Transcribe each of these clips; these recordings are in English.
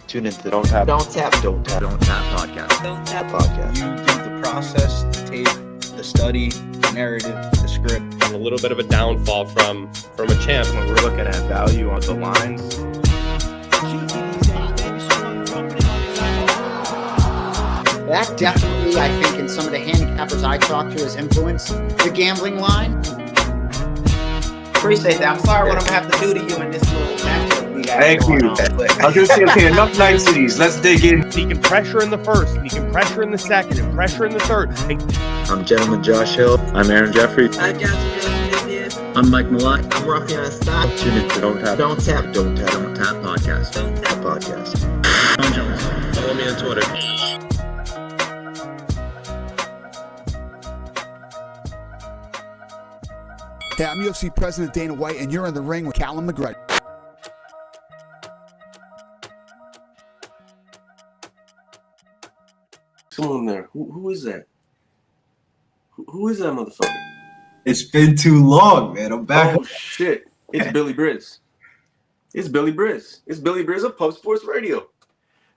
Tune into the Donttap podcast. You do the process, the tape, the study, the narrative, the script. And a little bit of a downfall from a champ. When we're looking at value on the lines, that definitely, I think, in some of the handicappers I talk to, has influenced the gambling line. Appreciate that. I'm sorry what I'm gonna have to do to you in this little matchup we got. thank you. I was going to say, okay, enough niceties. Let's dig in. He can pressure in the first, he can pressure in the second, and pressure in the third. I'm Gentleman Josh Hill. I'm Aaron Jeffrey. I got you. I'm Mike Malott. I'm Rafian Stein. Tune into Donttap Donttap podcast. Follow me on Twitter. Hey, I'm UFC President Dana White, and you're in the ring with Callum McGregor. Someone there. Who is that? Who is that motherfucker? It's been too long, man. I'm back. Oh shit! It's Billy Briz. It's Billy Briz of Pub Sports Radio.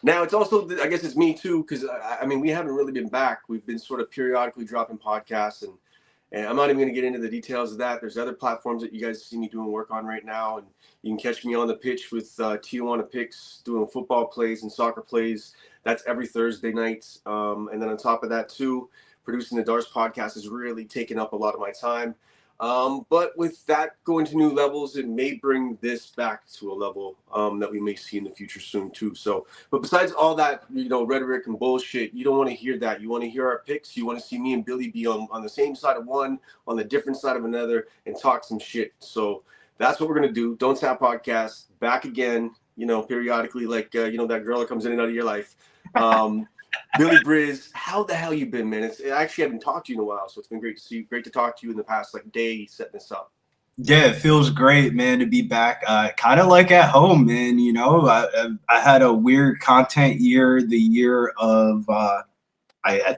Now it's also, I guess it's me too, because I mean we haven't really been back. We've been sort of periodically dropping podcasts, and I'm not even going to get into the details of that. There's other platforms that you guys see me doing work on right now, and you can catch me on the pitch with Tijuana Picks, doing football plays and soccer plays. That's every Thursday night. And then on top of that too, producing the Darts podcast has really taken up a lot of my time. But with that going to new levels, it may bring this back to a level that we may see in the future soon too. So, but besides all that, rhetoric and bullshit, you don't want to hear that. You want to hear our picks. You want to see me and Billy be on the same side of one, on the different side of another, and talk some shit. So that's what we're going to do. Donttap podcast back again, periodically, like, that girl that comes in and out of your life. Billy Briz, how the hell you been, man? I actually haven't talked to you in a while, so it's been great to see you. Great to talk to you in the past day setting this up. Yeah, it feels great, man, to be back. Kind of like at home, man. I had a weird content year, the year of I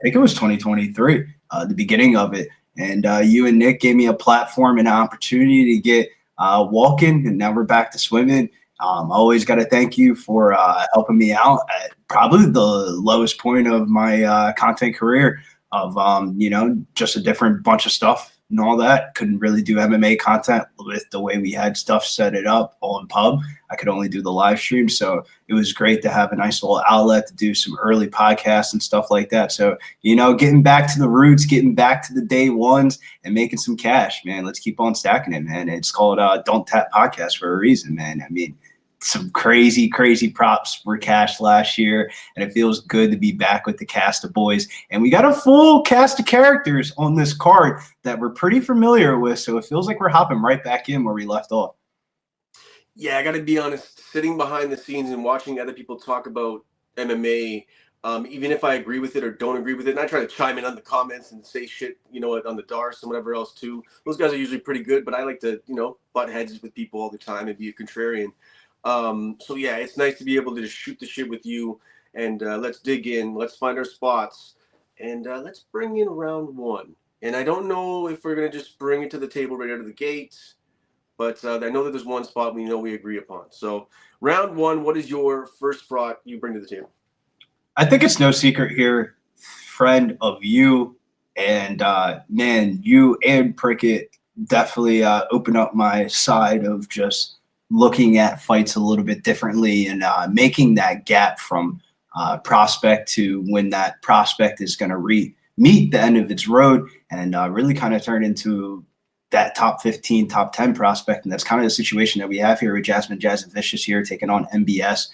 think it was 2023, the beginning of it. And you and Nick gave me a platform and an opportunity to get walking, and now we're back to swimming. I always got to thank you for helping me out at probably the lowest point of my content career of, just a different bunch of stuff and all that. Couldn't really do MMA content with the way we had stuff set it up all in pub. I could only do the live stream. So it was great to have a nice little outlet to do some early podcasts and stuff like that. So, getting back to the roots, getting back to the day ones and making some cash, man. Let's keep on stacking it, man. It's called Donttap Podcast for a reason, man. I mean, some crazy props were cashed last year, and it feels good to be back with the cast of boys. And we got a full cast of characters on this card that we're pretty familiar with, so it feels like we're hopping right back in where we left off. Yeah, I got to be honest, sitting behind the scenes and watching other people talk about MMA, even if I agree with it or don't agree with it, and I try to chime in on the comments and say shit, on the Darts and whatever else too. Those guys are usually pretty good, but I like to, butt heads with people all the time and be a contrarian. So yeah, it's nice to be able to just shoot the shit with you, and let's dig in, let's find our spots, and let's bring in round one. And I don't know if we're going to just bring it to the table right out of the gate, but I know that there's one spot we agree upon. So round one, what is your first spot you bring to the table? I think it's no secret here, friend of you, and man, you and Prickett definitely open up my side of just looking at fights a little bit differently and making that gap from prospect to when that prospect is going to meet the end of its road and really kind of turn into that top 15, top 10 prospect. And that's kind of the situation that we have here with Jasmine Jasovicius here taking on MBS.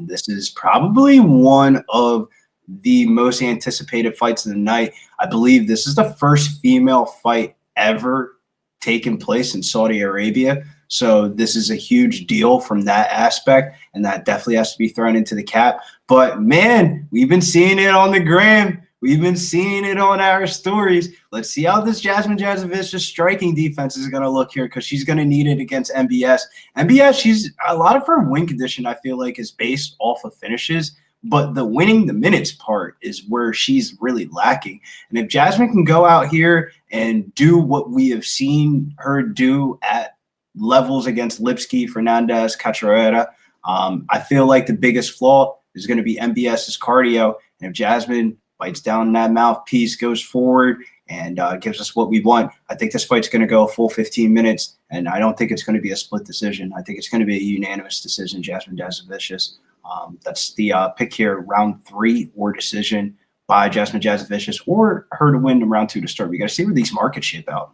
This is probably one of the most anticipated fights of the night. I believe this is the first female fight ever taken place in Saudi Arabia. So this is a huge deal from that aspect, and that definitely has to be thrown into the cap. But, man, we've been seeing it on the gram. We've been seeing it on our stories. Let's see how this Jasmine Jasovicius striking defense is going to look here, because she's going to need it against MBS. MBS, a lot of her win condition, I feel like, is based off of finishes. But the winning the minutes part is where she's really lacking. And if Jasmine can go out here and do what we have seen her do at levels against Lipski, Fernandez, Cachoeira, I feel like the biggest flaw is going to be MBS's cardio. And if Jasmine bites down that mouthpiece, goes forward, and gives us what we want, I think this fight's going to go a full 15 minutes. And I don't think it's going to be a split decision. I think it's going to be a unanimous decision, Jasmine Jasovicius. That's the pick here, round 3 or decision by Jasmine Jasovicius, or her to win in round 2 to start. We got to see where these markets shape out.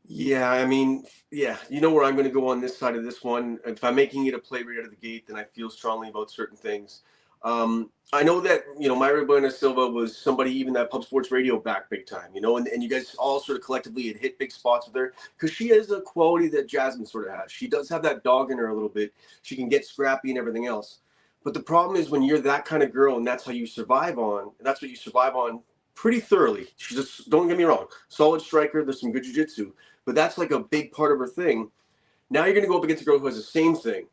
Yeah, I mean, yeah, you know where I'm going to go on this side of this one. If I'm making it a play right out of the gate, then I feel strongly about certain things. I know that, Mayra Bueno Silva was somebody even that Pub Sports Radio back big time, and you guys all sort of collectively had hit big spots with her because she has a quality that Jasmine sort of has. She does have that dog in her a little bit. She can get scrappy and everything else. But the problem is when you're that kind of girl and that's how you survive on, and that's what you survive on pretty thoroughly. She just, don't get me wrong, solid striker. There's some good jiu-jitsu, but that's like a big part of her thing. Now you're going to go up against a girl who has the same thing.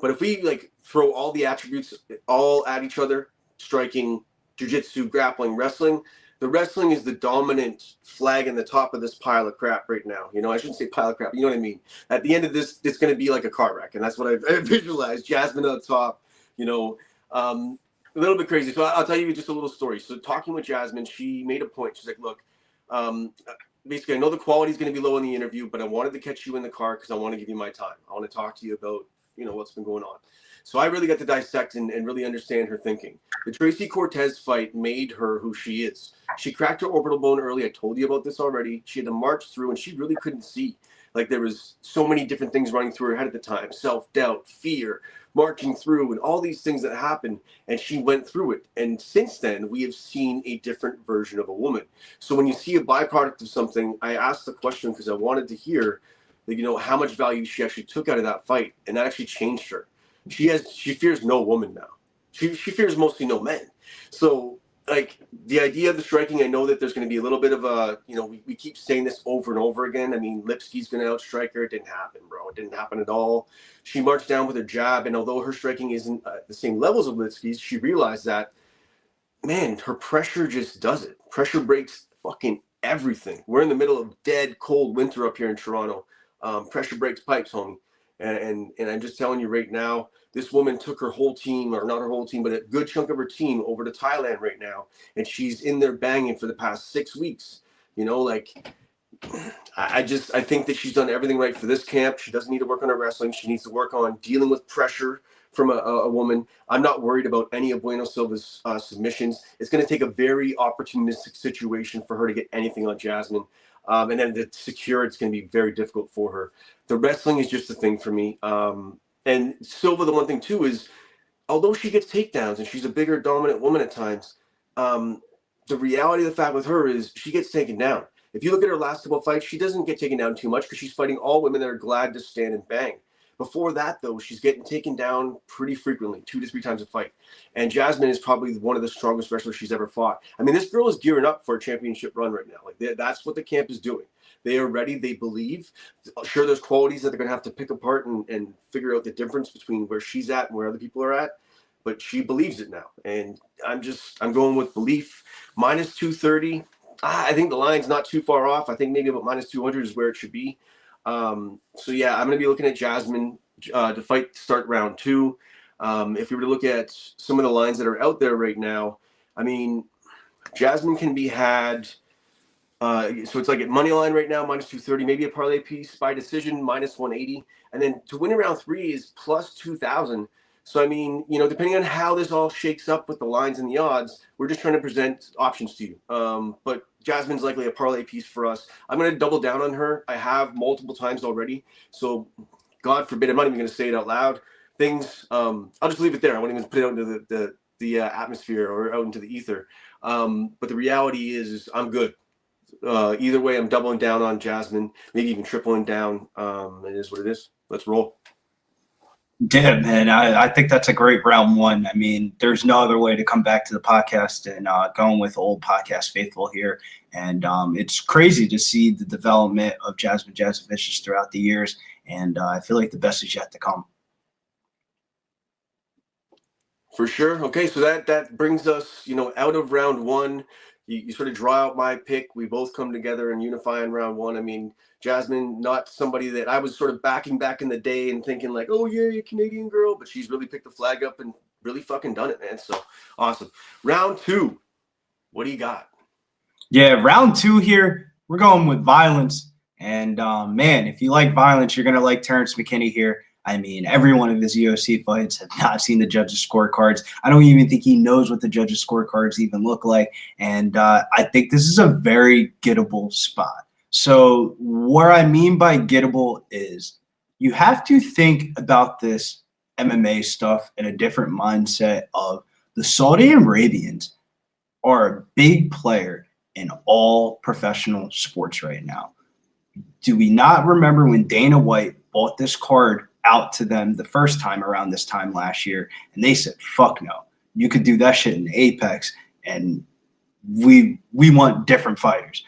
But if we throw all the attributes all at each other, striking, jiu-jitsu, grappling, wrestling, the wrestling is the dominant flag in the top of this pile of crap right now. I shouldn't say pile of crap. You know what I mean? At the end of this, it's going to be like a car wreck. And that's what I've visualized. Jasmine on top, a little bit crazy. So I'll tell you just a little story. So talking with Jasmine, she made a point. She's like, look, basically, I know the quality is going to be low in the interview, but I wanted to catch you in the car because I want to give you my time. I want to talk to you about, what's been going on. So I really got to dissect and really understand her thinking. The Tracy Cortez fight made her who she is. She cracked her orbital bone early. I told you about this already. She had to march through, and she really couldn't see. There was so many different things running through her head at the time. Self-doubt, fear, marching through, and all these things that happened, and she went through it. And since then, we have seen a different version of a woman. So when you see a byproduct of something, I asked the question because I wanted to hear how much value she actually took out of that fight, and that actually changed her. She fears no woman now. She fears mostly no men. So the idea of the striking, I know that there's going to be a little bit of a, we keep saying this over and over again. I mean, Lipsky's going to outstrike her. It didn't happen, bro. It didn't happen at all. She marched down with her jab, and although her striking isn't the same levels of Lipsky's, she realized that, man, her pressure just does it. Pressure breaks fucking everything. We're in the middle of dead, cold winter up here in Toronto. Pressure breaks pipes, homie. And I'm just telling you right now, this woman took her whole team, or not her whole team, but a good chunk of her team over to Thailand right now. And she's in there banging for the past 6 weeks. I think that she's done everything right for this camp. She doesn't need to work on her wrestling. She needs to work on dealing with pressure from a woman. I'm not worried about any of Bueno Silva's submissions. It's going to take a very opportunistic situation for her to get anything on Jasmine. And then to secure it's going to be very difficult for her. The wrestling is just a thing for me. And Silva, the one thing too is, although she gets takedowns and she's a bigger dominant woman at times, the reality of the fact with her is she gets taken down. If you look at her last couple of fights, she doesn't get taken down too much because she's fighting all women that are glad to stand and bang. Before that, though, she's getting taken down pretty frequently, 2 to 3 times a fight. And Jasmine is probably one of the strongest wrestlers she's ever fought. I mean, this girl is gearing up for a championship run right now. That's what the camp is doing. They are ready. They believe. Sure, there's qualities that they're going to have to pick apart and figure out the difference between where she's at and where other people are at. But she believes it now. And I'm going with belief. Minus 230. I think the line's not too far off. I think maybe about minus 200 is where it should be. So yeah, I'm going to be looking at Jasmine to fight to start round 2. If we were to look at some of the lines that are out there right now, I mean, Jasmine can be had. So it's at money line right now, minus 230, maybe a parlay piece by decision, minus 180. And then to win in round 3 is plus 2,000. So, I mean, depending on how this all shakes up with the lines and the odds, we're just trying to present options to you. But Jasmine's likely a parlay piece for us. I'm going to double down on her. I have multiple times already. So, God forbid, I'm not even going to say it out loud. I'll just leave it there. I won't even put it out into the atmosphere or out into the ether. But the reality is I'm good. Either way, I'm doubling down on Jasmine, maybe even tripling down. It is what it is. Let's roll. Yeah, man, I think that's a great round 1. I mean, there's no other way to come back to the podcast and going with old podcast faithful here. And it's crazy to see the development of Jasmine Jasovicius throughout the years. And I feel like the best is yet to come. For sure. Okay, so that brings us, out of round 1 you sort of draw out my pick. We both come together and unify in round one. I mean, Jasmine, not somebody that I was sort of backing back in the day and thinking like, oh yeah, you're a Canadian girl, but she's really picked the flag up and really fucking done it, man. So awesome. Round two, what do you got? Yeah, round two here, we're going with violence. And man, if you like violence, you're going to like Terrence McKinney here. I mean, every one of his UFC fights have not seen the judges' scorecards. I don't even think he knows what the judges' scorecards even look like. And I think this is a very gettable spot. So what I mean by gettable is you have to think about this MMA stuff in a different mindset of the Saudi Arabians are a big player in all professional sports right now. Do we not remember when Dana White bought this card out to them the first time around this time last year, and they said, fuck no, you could do that shit in Apex, and we want different fighters.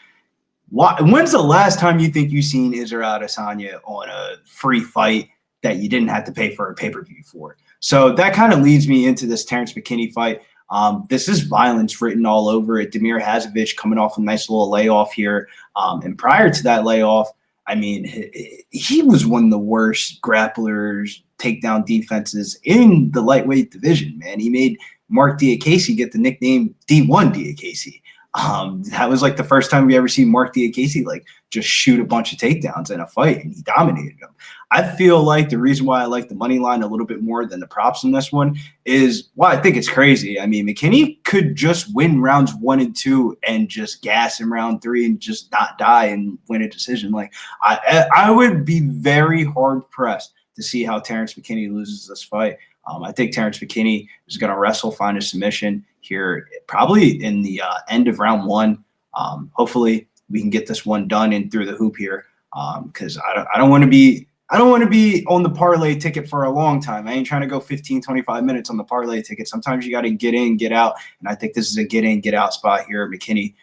When's the last time you think you've seen Israel Adesanya on a free fight that you didn't have to pay for a pay-per-view for? So that kind of leads me into this Terrence McKinney fight. This is violence written all over it. Damir Hazovich coming off a nice little layoff here. And prior to that layoff, I mean, he was one of the worst grapplers, takedown defenses in the lightweight division, man. He made Mark Diakasey get the nickname D1 Diakasey. That was like the first time we ever see Mark Diakasey like just shoot a bunch of takedowns in a fight, and he dominated them. I feel like the reason why I like the money line a little bit more than the props in this one is why I think it's crazy. I mean, McKinney could just win rounds 1 and 2 and just gas in round 3 and just not die and win a decision. Like I would be very hard pressed to see how Terrence McKinney loses this fight. I think Terrence McKinney is going to wrestle, find a submission here, probably in the end of round 1. Hopefully, we can get this one done and through the hoop here, because I don't want to be on the parlay ticket for a long time. I ain't trying to go 15, 25 minutes on the parlay ticket. Sometimes you got to get in, get out, and I think this is a get in, get out spot here. McKinney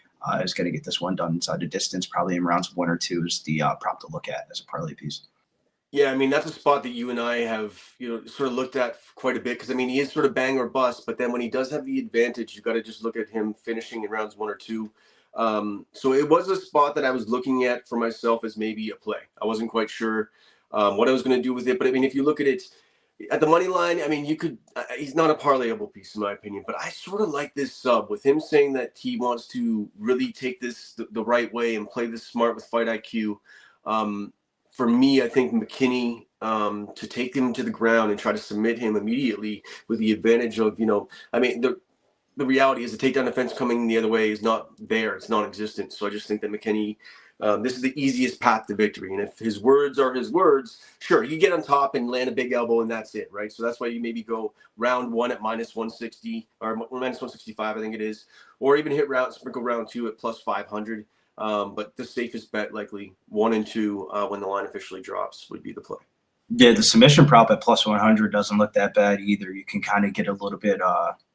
is going to get this one done inside the distance, probably in rounds 1 or 2 is the prop to look at as a parlay piece. Yeah, I mean, that's a spot that you and I have, sort of looked at quite a bit because, I mean, he is sort of bang or bust, but then when he does have the advantage, you got to just look at him finishing in rounds 1 or 2. So it was a spot that I was looking at for myself as maybe a play. I wasn't quite sure what I was going to do with it, but I mean, if you look at it at the money line, I mean, you could, he's not a parlayable piece in my opinion, but I sort of like this sub with him saying that he wants to really take this the right way and play this smart with fight IQ. For me, I think McKinney, to take him to the ground and try to submit him immediately with the advantage of, I mean, the reality is the takedown defense coming the other way is not there. It's non-existent. So I just think that McKinney, this is the easiest path to victory. And if his words are his words, sure, you get on top and land a big elbow and that's it, right? So that's why you maybe go round 1 at minus 160 or minus 165, I think it is, or even sprinkle round 2 at plus 500. But the safest bet, likely 1 and 2, when the line officially drops, would be the play. Yeah, the submission prop at plus 100 doesn't look that bad either. You can kind of get a little bit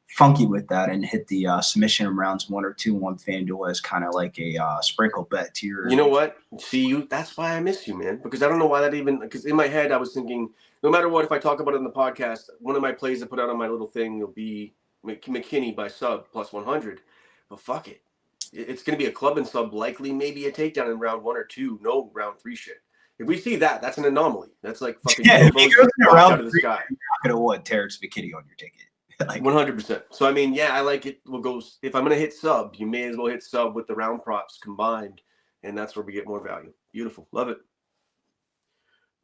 funky with that and hit the submission in rounds 1 or 2 on FanDuel as kind of like a sprinkle bet to your. You know what? See, that's why I miss you, man. Because I don't know why that even. Because in my head, I was thinking, no matter what, if I talk about it in the podcast, one of my plays I put out on my little thing will be McKinney by sub plus 100. But fuck it. It's going to be a club and sub, likely maybe a takedown in round 1 or 2, no round 3 shit. If we see that, that's an anomaly. That's like fucking if he goes in round 3, you're not going to want Terrence McKinney on your ticket. Like 100%. So I mean, yeah, I like it. We'll go. If I'm going to hit sub, you may as well hit sub with the round props combined, and that's where we get more value. Beautiful, love it.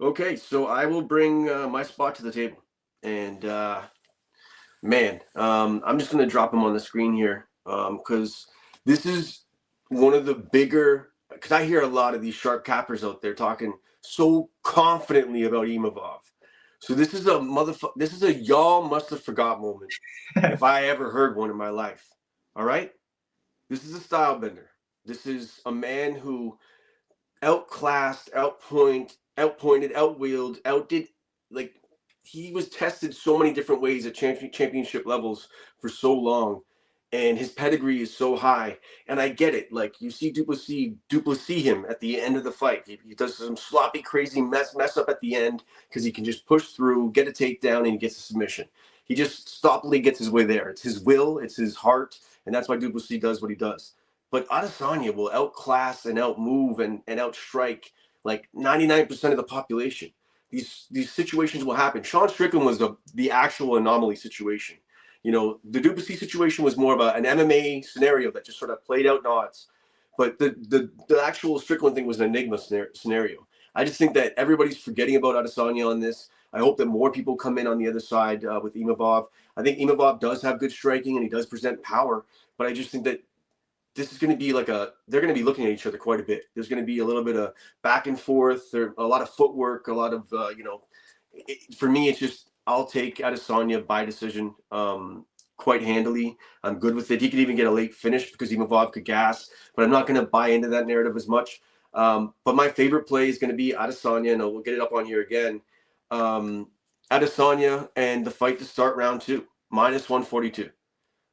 Okay, so I will bring my spot to the table, and man, I'm just going to drop him on the screen here because. This is one of the bigger, because I hear a lot of these sharp cappers out there talking so confidently about Imavov. So this is a y'all must have forgot moment if I ever heard one in my life. All right? This is a style bender. This is a man who outclassed, outpointed, outwheeled, outdid. Like, he was tested so many different ways at championship levels for so long. And his pedigree is so high, and I get it. Like, you see Duplessis him at the end of the fight. He does some sloppy, crazy mess up at the end because he can just push through, get a takedown, and he gets a submission. He just stoppily gets his way there. It's his will, it's his heart, and that's why Duplessis does what he does. but Adesanya will outclass and outmove and outstrike like 99% of the population. These situations will happen. Sean Strickland was the actual anomaly situation. You know, the Duplessis situation was more of an MMA scenario that just sort of played out in odds. But the actual Strickland thing was an enigma scenario. I just think that everybody's forgetting about Adesanya on this. I hope that more people come in on the other side with Imavov. I think Imavov does have good striking and he does present power, but I just think that this is going to be like they're going to be looking at each other quite a bit. There's going to be a little bit of back and forth. There a lot of footwork, a lot of, for me, it's just, I'll take Adesanya by decision quite handily. I'm good with it. He could even get a late finish because Imavov could gas, but I'm not going to buy into that narrative as much. But my favorite play is going to be Adesanya, and we'll get it up on here again. Adesanya and the fight to start round 2, -142.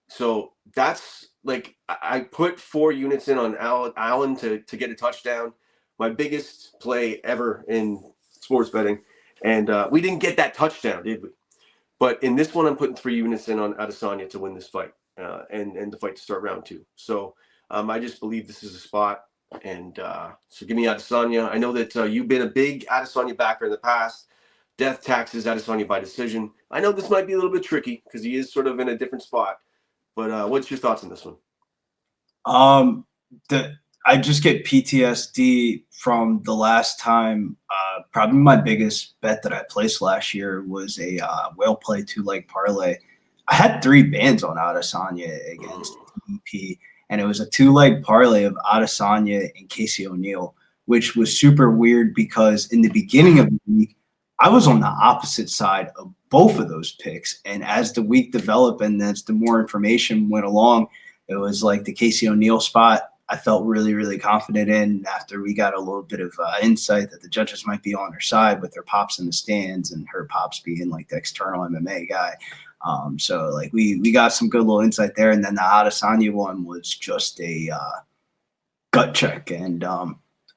So that's like, I put 4 units in on Allen to get a touchdown. My biggest play ever in sports betting. And we didn't get that touchdown, did we? But in this one, I'm putting 3 units in on Adesanya to win this fight and the fight to start round 2. So I just believe this is a spot. And so give me Adesanya. I know that you've been a big Adesanya backer in the past. Death taxes Adesanya by decision. I know this might be a little bit tricky because he is sort of in a different spot. But what's your thoughts on this one? I just get PTSD from the last time. Probably my biggest bet that I placed last year was a whale play 2-leg parlay. I had 3 bands on Adesanya against EP, and it was a 2-leg parlay of Adesanya and Casey O'Neill, which was super weird because in the beginning of the week, I was on the opposite side of both of those picks. And as the week developed and as the more information went along, it was like the Casey O'Neill spot I felt really, really confident in after we got a little bit of insight that the judges might be on her side with their pops in the stands and her pops being like the external MMA guy. So like we got some good little insight there. And then the Adesanya one was just a gut check. And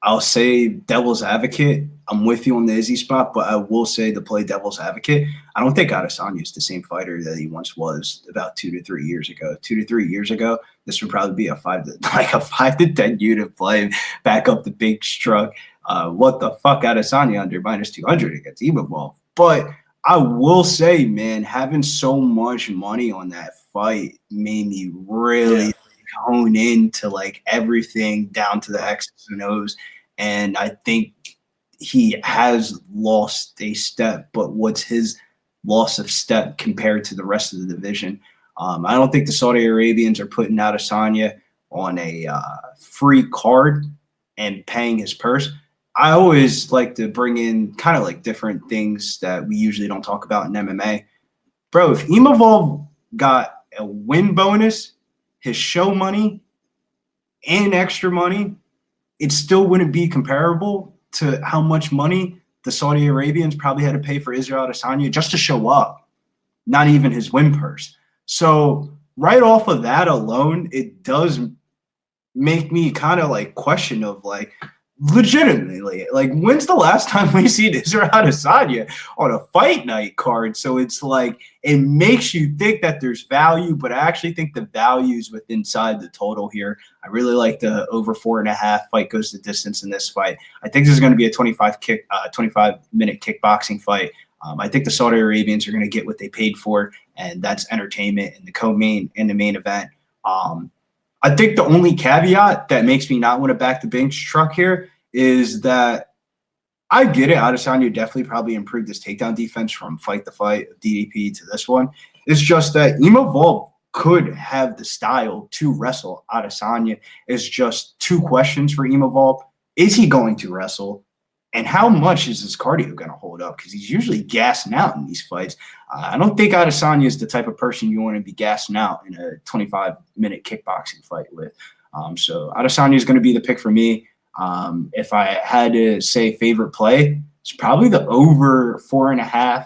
I'll say devil's advocate. I'm with you on the Izzy spot, but I will say to play devil's advocate, I don't think Adesanya is the same fighter that he once was about 2 to 3 years ago. 2 to 3 years ago, this would probably be a 5 to 10 unit play, back up the big struck. What the fuck, Adesanya under -200 against Imavov. But I will say, man, having so much money on that fight made me really hone into like everything down to the X's and O's. And I think he has lost a step, but what's his loss of step compared to the rest of the division? I don't think the Saudi Arabians are putting Adesanya on a free card and paying his purse. I always like to bring in kind of like different things that we usually don't talk about in MMA. Bro, if Imavov got a win bonus, his show money, and extra money, it still wouldn't be comparable to how much money the Saudi Arabians probably had to pay for Israel Adesanya just to show up, not even his win purse. So right off of that alone, it does make me kind of like question of like, legitimately, like when's the last time we seen Israel Adesanya on a fight night card? So it's like it makes you think that there's value, but I actually think the value is within inside the total here. I really like the over 4.5 fight goes the distance in this fight. I think this is going to be a 25-minute kickboxing fight. I think the Saudi Arabians are going to get what they paid for, and that's entertainment in the co-main and the main event. I think the only caveat that makes me not want to back the Binks truck here is that I get it. Adesanya definitely probably improved his takedown defense from fight to fight, DDP to this one. It's just that Imavov could have the style to wrestle Adesanya. It's just 2 questions for Imavov. Is he going to wrestle? And how much is his cardio going to hold up? Because he's usually gassing out in these fights. I don't think Adesanya is the type of person you want to be gassing out in a 25-minute kickboxing fight with. So Adesanya is going to be the pick for me. If I had to say favorite play, it's probably the over 4.5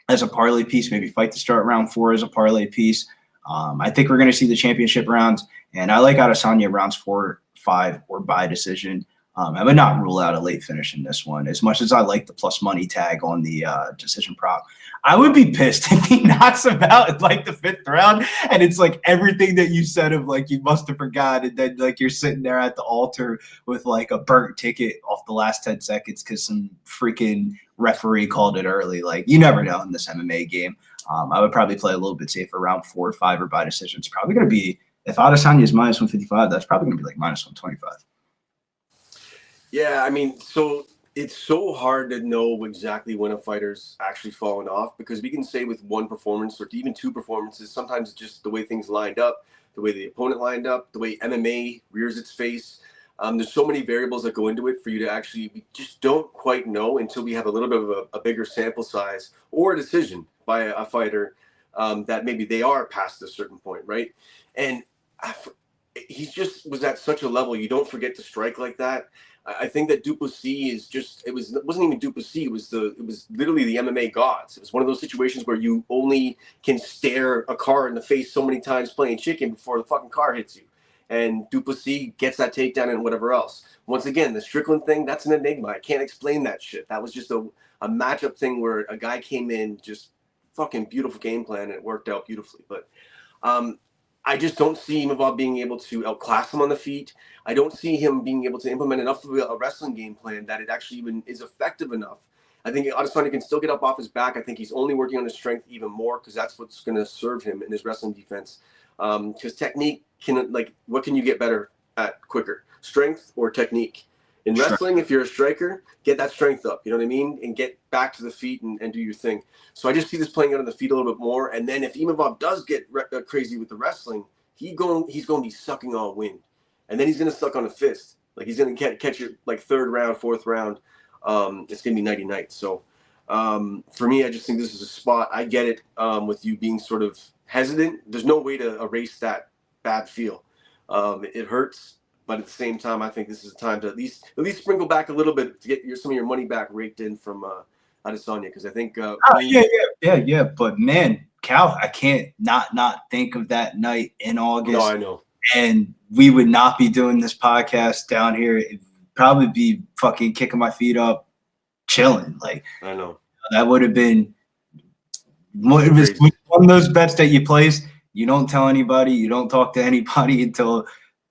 as a parlay piece, maybe fight to start round 4 as a parlay piece. I think we're going to see the championship rounds, and I like Adesanya rounds 4, 5, or by decision. I would not rule out a late finish in this one. As much as I like the plus money tag on the decision prop, I would be pissed if he knocks him out in like the 5th round, and it's like everything that you said of like you must have forgot, and then like you're sitting there at the altar with like a burnt ticket off the last 10 seconds because some freaking referee called it early. Like, you never know in this MMA game. I would probably play a little bit safer, round 4 or 5 or by decision. It's probably going to be, if Adesanya is minus 155, that's probably going to be like minus 125. Yeah, I mean, so it's so hard to know exactly when a fighter's actually fallen off, because we can say with one performance or even 2 performances, sometimes it's just the way things lined up, the way the opponent lined up, the way MMA rears its face. There's so many variables that go into it for you to actually, we just don't quite know until we have a little bit of a bigger sample size or a decision by a fighter that maybe they are past a certain point, right? And he just was at such a level, you don't forget to strike like that. I think that Duplessis is just, it wasn't even Duplessis, it was literally the MMA gods. It was one of those situations where you only can stare a car in the face so many times playing chicken before the fucking car hits you. And Duplessis gets that takedown and whatever else. Once again, the Strickland thing, that's an enigma. I can't explain that shit. That was just a matchup thing where a guy came in, just fucking beautiful game plan, and it worked out beautifully. But I just don't see Imavov being able to outclass him on the feet. I don't see him being able to implement enough of a wrestling game plan that it actually even is effective enough. I think Adesanya can still get up off his back. I think he's only working on his strength even more, because that's what's going to serve him in his wrestling defense. Because technique can, like, what can you get better at quicker? Strength or technique? In wrestling, if you're a striker, get that strength up, you know what I mean? And get back to the feet and do your thing. So I just see this playing out on the feet a little bit more. And then if Imavov does get crazy with the wrestling, he's going to be sucking all wind. And then he's going to suck on a fist. Like, he's going to catch it like 3rd round, 4th round. It's going to be nighty night. So for me, I just think this is a spot. I get it with you being sort of hesitant. There's no way to erase that bad feel. It hurts. But at the same time, I think this is a time to at least sprinkle back a little bit to get some of your money back raked in from Adesanya, because I think yeah. But man, Cal, I can't not think of that night in August. No, I know. And we would not be doing this podcast down here. It'd probably be fucking kicking my feet up, chilling. Like, I know. That would have been one of those bets that you place. You don't tell anybody. You don't talk to anybody until.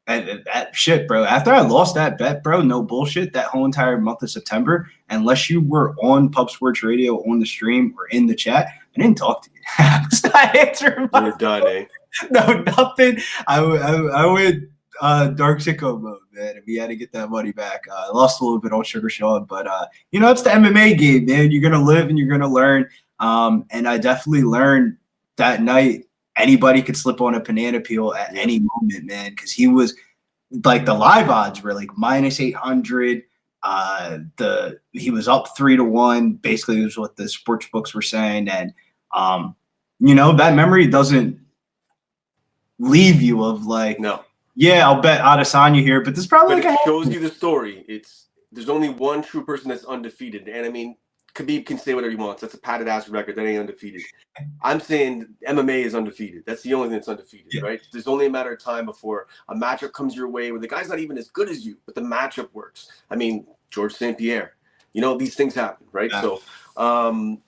That shit, bro. After I lost that bet, bro, no bullshit, that whole entire month of September, unless you were on Pub Sports Radio, on the stream, or in the chat, I didn't talk to you. I was not answering my You're done, eh? No, nothing. I went dark sicko mode, man, and we had to get that money back. I lost a little bit on Sugar Sean, but it's the MMA game, man. You're gonna live and you're gonna learn. And I definitely learned that night. Anybody could slip on a banana peel at any moment, man, because he was like, the live odds were like minus 800. He was up 3-1. Basically, it was what the sports books were saying. And, that memory doesn't leave you of like, no, yeah, I'll bet Adesanya here, but this probably it shows you the story. There's only one true person that's undefeated. And I mean, Khabib can say whatever he wants. That's a padded ass record. That ain't undefeated. I'm saying MMA is undefeated. That's the only thing that's undefeated, right? There's only a matter of time before a matchup comes your way where the guy's not even as good as you, but the matchup works. I mean, George St. Pierre, these things happen, right? Yeah. So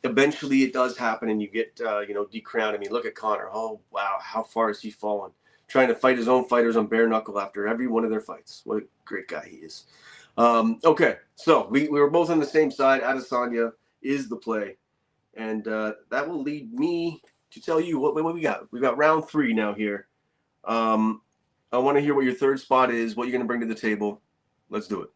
eventually it does happen, and you get, decrowned. I mean, look at Conor. Oh, wow. How far has he fallen? Trying to fight his own fighters on bare knuckle after every one of their fights. What a great guy he is. Okay, so we were both on the same side. Adesanya is the play, and that will lead me to tell you what we got. We've got round 3 now here. I want to hear what your third spot is, what you're going to bring to the table. Let's do it.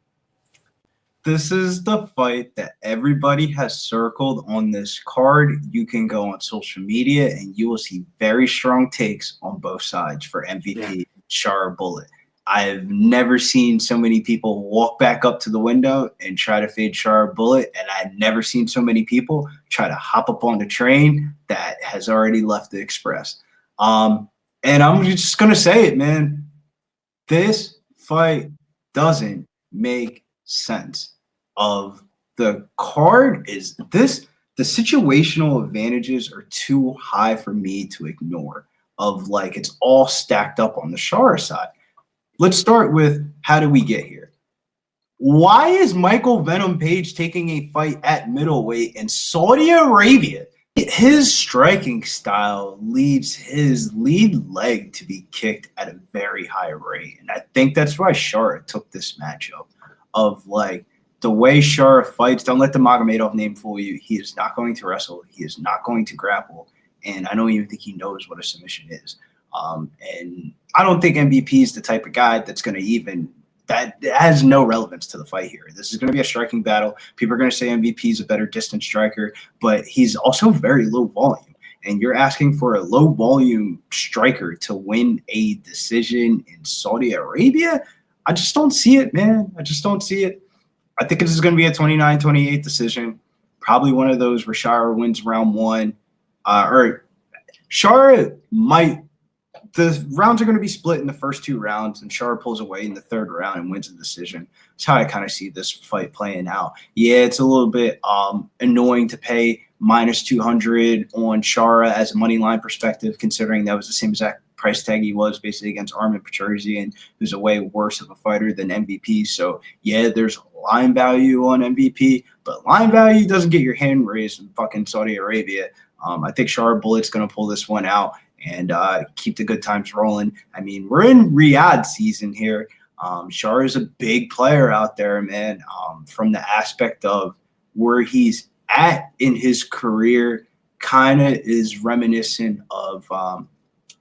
This is the fight that everybody has circled on this card. You can go on social media, and you will see very strong takes on both sides for MVP, Shar Bullet. I've never seen so many people walk back up to the window and try to fade Shar Bullet, and I've never seen so many people try to hop up on the train that has already left the express. And I'm just going to say it, man. This fight doesn't make sense. Of the card is this, the situational advantages are too high for me to ignore. Of like, it's all stacked up on the Shar side. Let's start with, how do we get here? Why is Michael Venom Page taking a fight at middleweight in Saudi Arabia? His striking style leads his lead leg to be kicked at a very high rate. And I think that's why Shara took this matchup of like the way Shara fights. Don't let the Magomedov name fool you. He is not going to wrestle. He is not going to grapple. And I don't even think he knows what a submission is. And I don't think MVP is the type of guy that's going to even – that has no relevance to the fight here. This is going to be a striking battle. People are going to say MVP is a better distance striker, but he's also very low volume. And you're asking for a low volume striker to win a decision in Saudi Arabia? I just don't see it, man. I just don't see it. I think this is going to be a 29-28 decision. Probably one of those where Shara wins round one. Or Shara might – the rounds are going to be split in the first 2 rounds, and Shara pulls away in the 3rd round and wins the decision. That's how I kind of see this fight playing out. Yeah, it's a little bit annoying to pay minus 200 on Shara as a money line perspective, considering that was the same exact price tag he was basically against Armin Petrosian, who's a way worse of a fighter than MVP. So, yeah, there's line value on MVP, but line value doesn't get your hand raised in fucking Saudi Arabia. I think Shara Bullet's going to pull this one out and keep the good times rolling. I mean, we're in Riyadh season here. Shara is a big player out there, man, from the aspect of where he's at in his career kind of is reminiscent of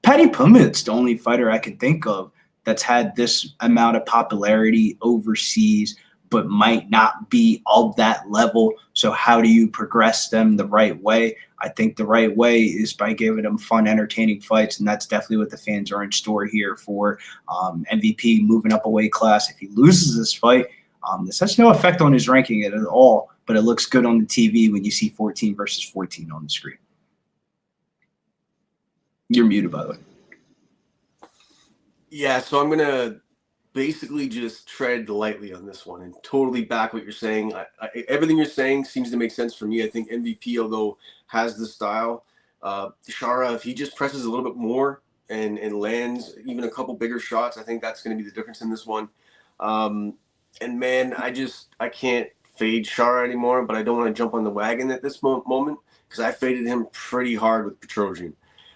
Paddy Pumit's the only fighter I can think of that's had this amount of popularity overseas but might not be of that level. So how do you progress them the right way? I think the right way is by giving them fun, entertaining fights, and that's definitely what the fans are in store here for. MVP moving up a weight class. If he loses this fight, this has no effect on his ranking at all, but it looks good on the TV when you see 14 versus 14 on the screen. You're muted, by the way. Yeah, so I'm going to basically just tread lightly on this one and totally back what you're saying. Everything you're saying seems to make sense for me. I think MVP, although has the style, Shara, if he just presses a little bit more and lands even a couple bigger shots, I think that's going to be the difference in this one. And man, I can't fade Shara anymore, but I don't want to jump on the wagon at this moment because I faded him pretty hard with Petrosian.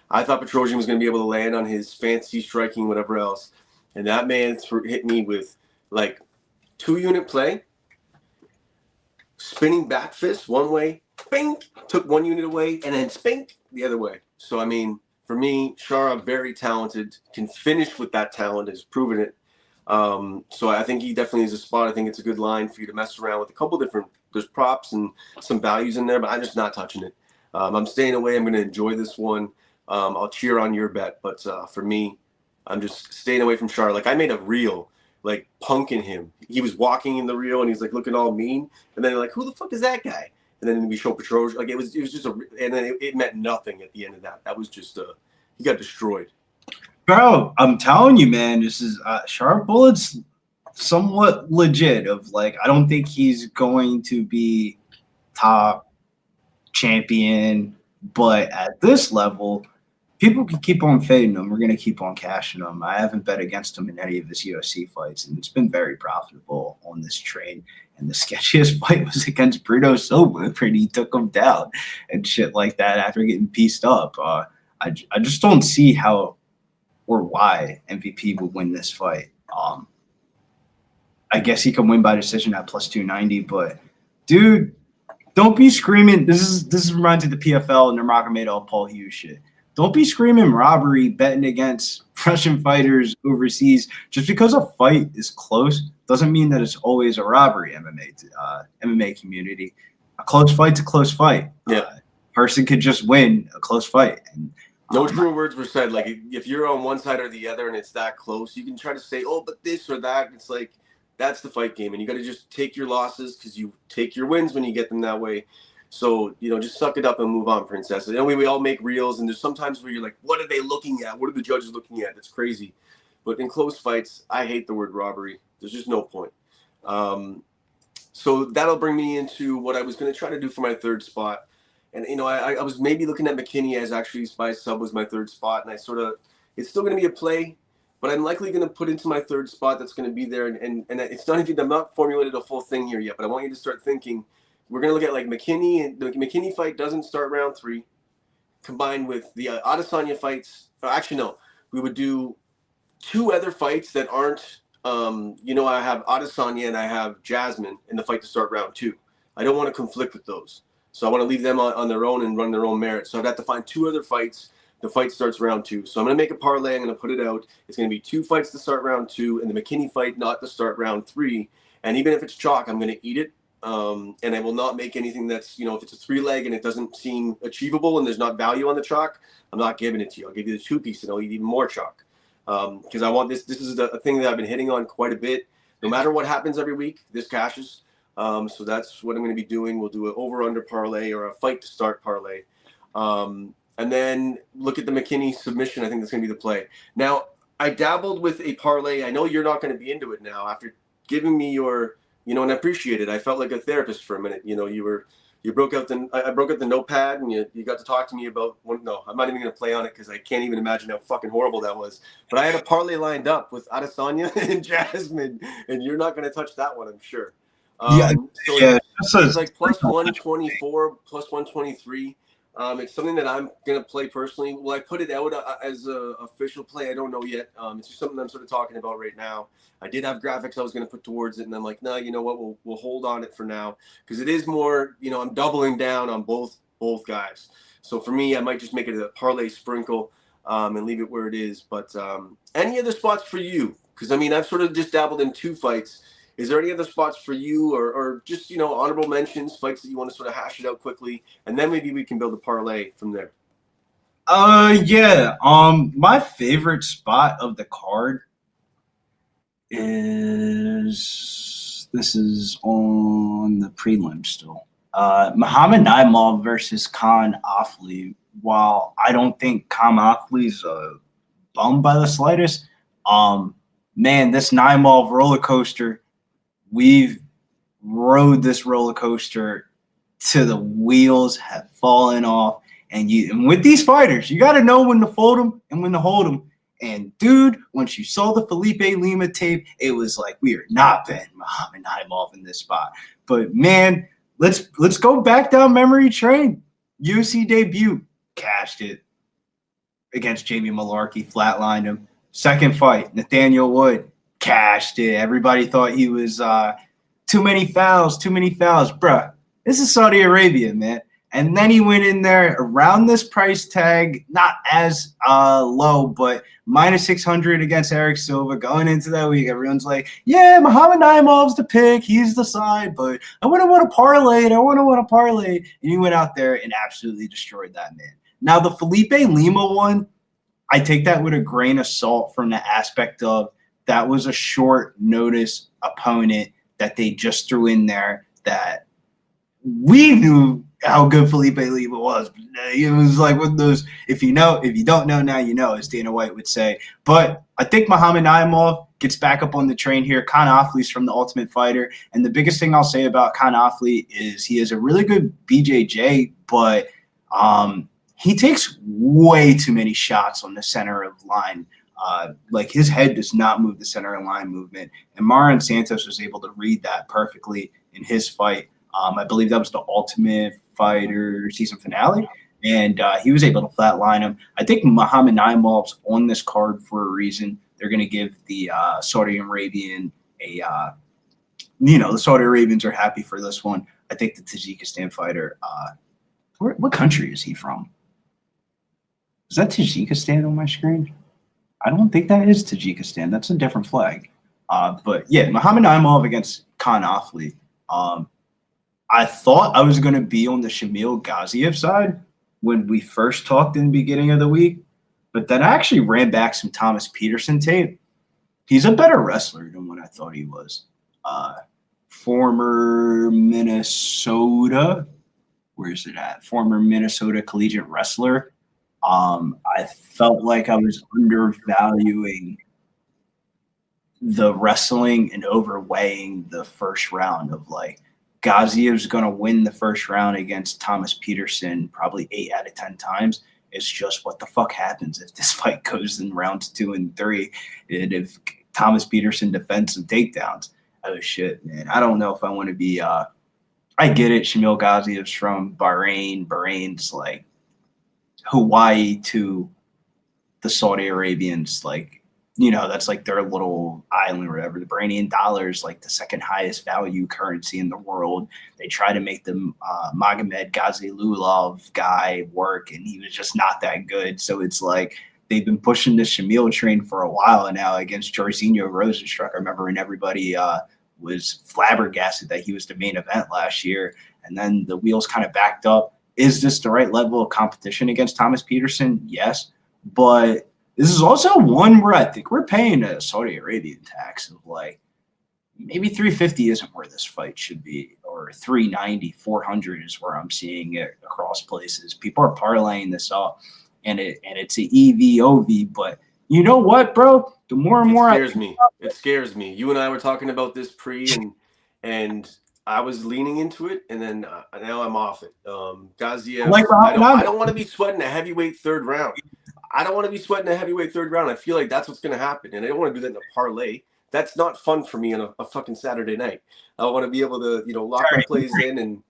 I thought Petrosian was going to be able to land on his fancy striking, whatever else. And that man hit me with like 2-unit play, spinning back fist one way, bing, took 1 unit away, and then spink the other way. So, I mean, for me, Shara, very talented, can finish with that talent, has proven it. So I think he definitely is a spot. I think it's a good line for you to mess around with a couple different, there's props and some values in there, but I'm just not touching it. I'm staying away. I'm going to enjoy this one. I'll cheer on your bet, but for me, I'm just staying away from Shara. Like, I made a reel, like, punking him. He was walking in the reel, and he's, like, looking all mean. And then, like, who the fuck is that guy? And then we show Petrosian. Like, it was just and then it meant nothing at the end of that. That was just he got destroyed. Bro, I'm telling you, man, this is Shara Bullet's somewhat legit of, like, I don't think he's going to be top champion, but at this level, people can keep on fading him. We're going to keep on cashing him. I haven't bet against him in any of his UFC fights, and it's been very profitable on this train. And the sketchiest fight was against Bruno Silva, and he took him down and shit like that after getting pieced up. I just don't see how or why MVP would win this fight. I guess he can win by decision at plus 290, but dude, don't be screaming. This reminds me of the PFL and Nurmagomedov Paul Hughes shit. Don't be screaming robbery betting against Russian fighters overseas. Just because a fight is close doesn't mean that it's always a robbery, MMA community. A close fight's a close fight. Yeah. Person could just win a close fight. And, no true words were said. Like, if you're on one side or the other and it's that close, you can try to say, oh, but this or that. It's like, that's the fight game. And you got to just take your losses because you take your wins when you get them that way. So, just suck it up and move on, princess. And we all make reels, and there's sometimes where you're like, what are they looking at? What are the judges looking at? That's crazy. But in close fights, I hate the word robbery. There's just no point. So that'll bring me into what I was going to try to do for my third spot. And, I was maybe looking at McKinney as actually Spy Sub was my third spot, and it's still going to be a play, but I'm likely going to put into my third spot that's going to be there. And it's not even, I'm not formulated a full thing here yet, but I want you to start thinking. We're going to look at like McKinney, and the McKinney fight doesn't start round 3, combined with the Adesanya fights. Actually, no, we would do 2 other fights that aren't, I have Adesanya and I have Jasmine in the fight to start round 2. I don't want to conflict with those. So I want to leave them on their own and run their own merit. So I'd have to find 2 other fights. The fight starts round 2. So I'm going to make a parlay. I'm going to put it out. It's going to be 2 fights to start round 2 and the McKinney fight not to start round 3. And even if it's chalk, I'm going to eat it. And I will not make anything that's, if it's a 3-leg and it doesn't seem achievable and there's not value on the chalk, I'm not giving it to you. I'll give you the 2-piece and I'll eat even more chalk. Because I want this. This is a thing that I've been hitting on quite a bit. No matter what happens every week, this cashes. So that's what I'm going to be doing. We'll do an over-under parlay or a fight to start parlay. And then look at the McKinney submission. I think that's going to be the play. Now, I dabbled with a parlay. I know you're not going to be into it now. After giving me your, and I appreciate it. I felt like a therapist for a minute. I broke out the notepad and you got to talk to me about no, I'm not even going to play on it because I can't even imagine how fucking horrible that was. But I had a parlay lined up with Adesanya and Jasmine, and you're not going to touch that one, I'm sure. It's like plus 124, plus 123. It's something that I'm going to play personally. Will I put it out as an official play? I don't know yet. It's just something I'm sort of talking about right now. I did have graphics I was going to put towards it, and I'm like, no, you know what? We'll hold on it for now because it is more, I'm doubling down on both guys. So for me, I might just make it a parlay sprinkle and leave it where it is. But any other spots for you? Because, I've sort of just dabbled in 2 fights. Is there any other spots for you or just, honorable mentions, fights that you want to sort of hash it out quickly? And then maybe we can build a parlay from there. Yeah. My favorite spot of the card is on the prelim still. Muhammad Naimov versus Khan Offley. While I don't think Khan Offley's a bum by the slightest, man, this Naimov roller coaster. We've rode this roller coaster to the wheels have fallen off. And with these fighters, you got to know when to fold them and when to hold them. And, dude, once you saw the Felipe Lima tape, it was like we are not betting Muhammad Naimov in this spot. But, man, let's go back down memory train. UFC debut, cashed it against Jamie Malarkey, flatlined him. Second fight, Nathaniel Wood. Cashed it. Everybody thought he was too many fouls. Bruh, this is Saudi Arabia, man. And then he went in there around this price tag, not as low, but minus 600 against Eric Silva going into that week. Everyone's like, yeah, Muhammad Naimov's the pick. He's the side, but I wouldn't want to parlay it. And he went out there and absolutely destroyed that man. Now, the Felipe Lima one, I take that with a grain of salt from the aspect of that was a short notice opponent that they just threw in there that we knew how good Felipe Lima was. It was like one of those, if you don't know, now you know, as Dana White would say. But I think Muhammad Naimov gets back up on the train here. Khan Offley's from The Ultimate Fighter. And the biggest thing I'll say about Khan Offley is he is a really good BJJ, but he takes way too many shots on the center of line. Like his head does not move the center of line movement. And Marin Santos was able to read that perfectly in his fight. I believe that was the Ultimate Fighter season finale. And he was able to flatline him. I think Muhammad Naimov's on this card for a reason. They're going to give the Saudi Arabian the Saudi Arabians are happy for this one. I think the Tajikistan fighter, what country is he from? Is that Tajikistan on my screen? I don't think that is Tajikistan. That's a different flag. But yeah, Muhammad Naimov against Khan Offley. I thought I was going to be on the Shamil Gaziev side when we first talked in the beginning of the week, but then I actually ran back some Thomas Peterson tape. He's a better wrestler than what I thought he was. Former Minnesota, where is it at? Former Minnesota collegiate wrestler. I felt like I was undervaluing the wrestling and overweighing the first round of like Gaziev's going to win the first round against Thomas Peterson probably 8 out of 10 times. It's just what the fuck happens if this fight goes in rounds 2 and 3, and if Thomas Peterson defends some takedowns. Oh shit, man! I don't know if I want to be. I get it. Shamil Ghaziev's from Bahrain. Bahrain's like Hawaii to the Saudi Arabians, like, you know, that's like their little island or whatever. The Bahrainian dollar is like the second highest value currency in the world. They try to make the Magomed Gazilulov guy work, and he was just not that good. So it's like they've been pushing the Shamil train for a while now against Jairzinho Rosenstruck. I remember when everybody was flabbergasted that he was the main event last year, and then the wheels kind of backed up. Is this the right level of competition against Thomas Peterson? Yes, but this is also one where I think we're paying a Saudi Arabian tax of like maybe 350 isn't where this fight should be, or 390, 400 is where I'm seeing it across places. People are parlaying this up, and it's an EVOV. But you know what, bro? The more and more it scares me. You and I were talking about this and I was leaning into it, and then now I'm off it. Gaziev, I don't want to be sweating a heavyweight third round. I feel like that's what's going to happen, and I don't want to do that in a parlay. That's not fun for me on a fucking Saturday night. I want to be able to, lock my plays in and.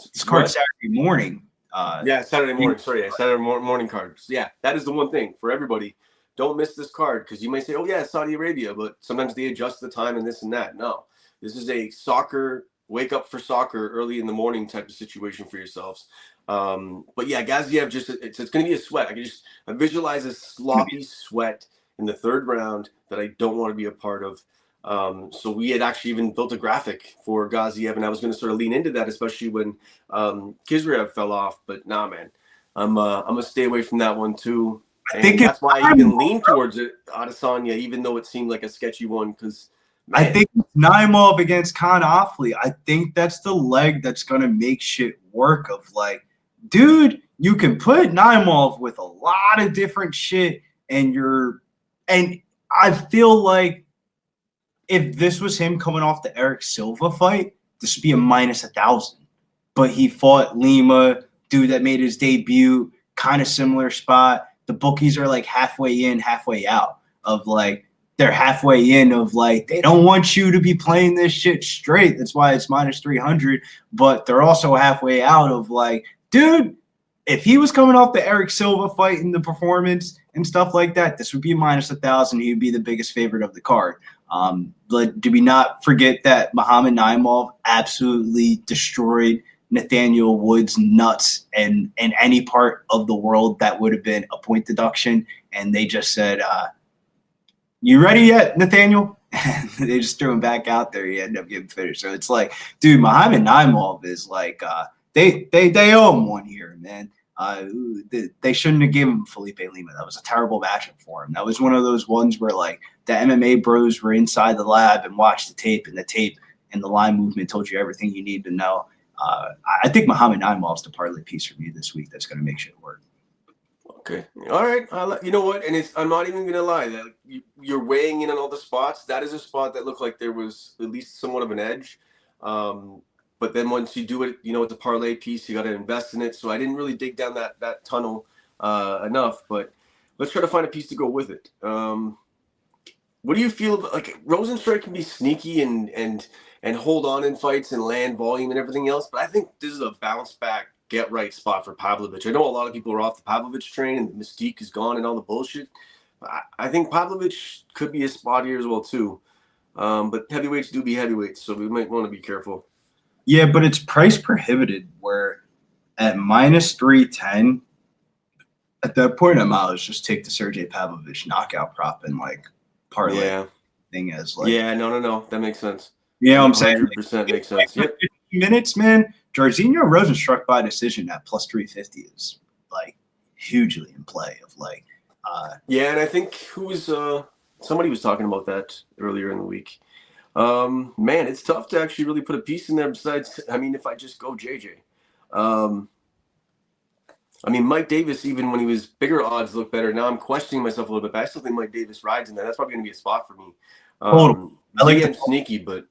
It's card Saturday morning. Saturday morning. Sorry, Saturday morning cards. Yeah, that is the one thing for everybody. Don't miss this card, because you may say, "Oh yeah, Saudi Arabia," but sometimes they adjust the time and this and that. No, this is a wake up for soccer early in the morning type of situation for yourselves. But yeah, Gaziev it's going to be a sweat. I visualize a sloppy sweat in the third round that I don't want to be a part of. So we had actually even built a graphic for Gaziev, and I was going to sort of lean into that, especially when Kizriev fell off. But nah, man, I'm gonna stay away from that one too. And I think that's why I even leaned towards it, Adesanya, even though it seemed like a sketchy one. Because I think Naimov against Khan Offley, I think that's the leg that's gonna make shit work. Of like, dude, you can put Naimov with a lot of different shit, and I feel like if this was him coming off the Eric Silva fight, this would be a -1,000. But he fought Lima, dude that made his debut, kind of similar spot. The bookies are like halfway in, halfway out of like, they're halfway in of like, they don't want you to be playing this shit straight. That's why it's -300. But they're also halfway out of like, dude, if he was coming off the Eric Silva fight in the performance and stuff like that, this would be a -1,000. He would be the biggest favorite of the card. But do we not forget that Muhammad Naimov absolutely destroyed Nathaniel Wood's nuts and any part of the world that would have been a point deduction, and they just said, "You ready yet, Nathaniel?" And they just threw him back out there. He ended up getting finished. So it's like, dude, Muhammad Naimov is like, they owe him one here, man. They shouldn't have given him Felipe Lima. That was a terrible matchup for him. That was one of those ones where like the MMA bros were inside the lab and watched the tape and the line movement told you everything you need to know. I think Muhammad Naimov's the parlay piece for me this week that's going to make shit work. Okay. All right. You know what? And I'm not even going to lie. That you're weighing in on all the spots. That is a spot that looked like there was at least somewhat of an edge. But then once you do it, with the parlay piece, you got to invest in it. So I didn't really dig down that tunnel enough. But let's try to find a piece to go with it. What do you feel about, like, Rosenstrike can be sneaky and hold on in fights and land volume and everything else, but I think this is a bounce back, get right spot for Pavlovich. I know a lot of people are off the Pavlovich train and the mystique is gone and all the bullshit. I think Pavlovich could be a spot here as well too. But heavyweights do be heavyweights, so we might want to be careful. Yeah, but it's price prohibited where at -310, at that point I might just take the Sergey Pavlovich knockout prop and like parlay thing as like. Yeah, no. That makes sense. You know what I'm saying? 100% makes sense. Yep. 15 minutes, man. Jairzinho Rosenstruck by decision at +350 is like hugely in play of like. And I think somebody was talking about that earlier in the week. Man, it's tough to actually really put a piece in there besides, if I just go JJ. Mike Davis, even when he was bigger odds, looked better. Now I'm questioning myself a little bit, but I still think Mike Davis rides in there. That's probably going to be a spot for me. I like sneaky, but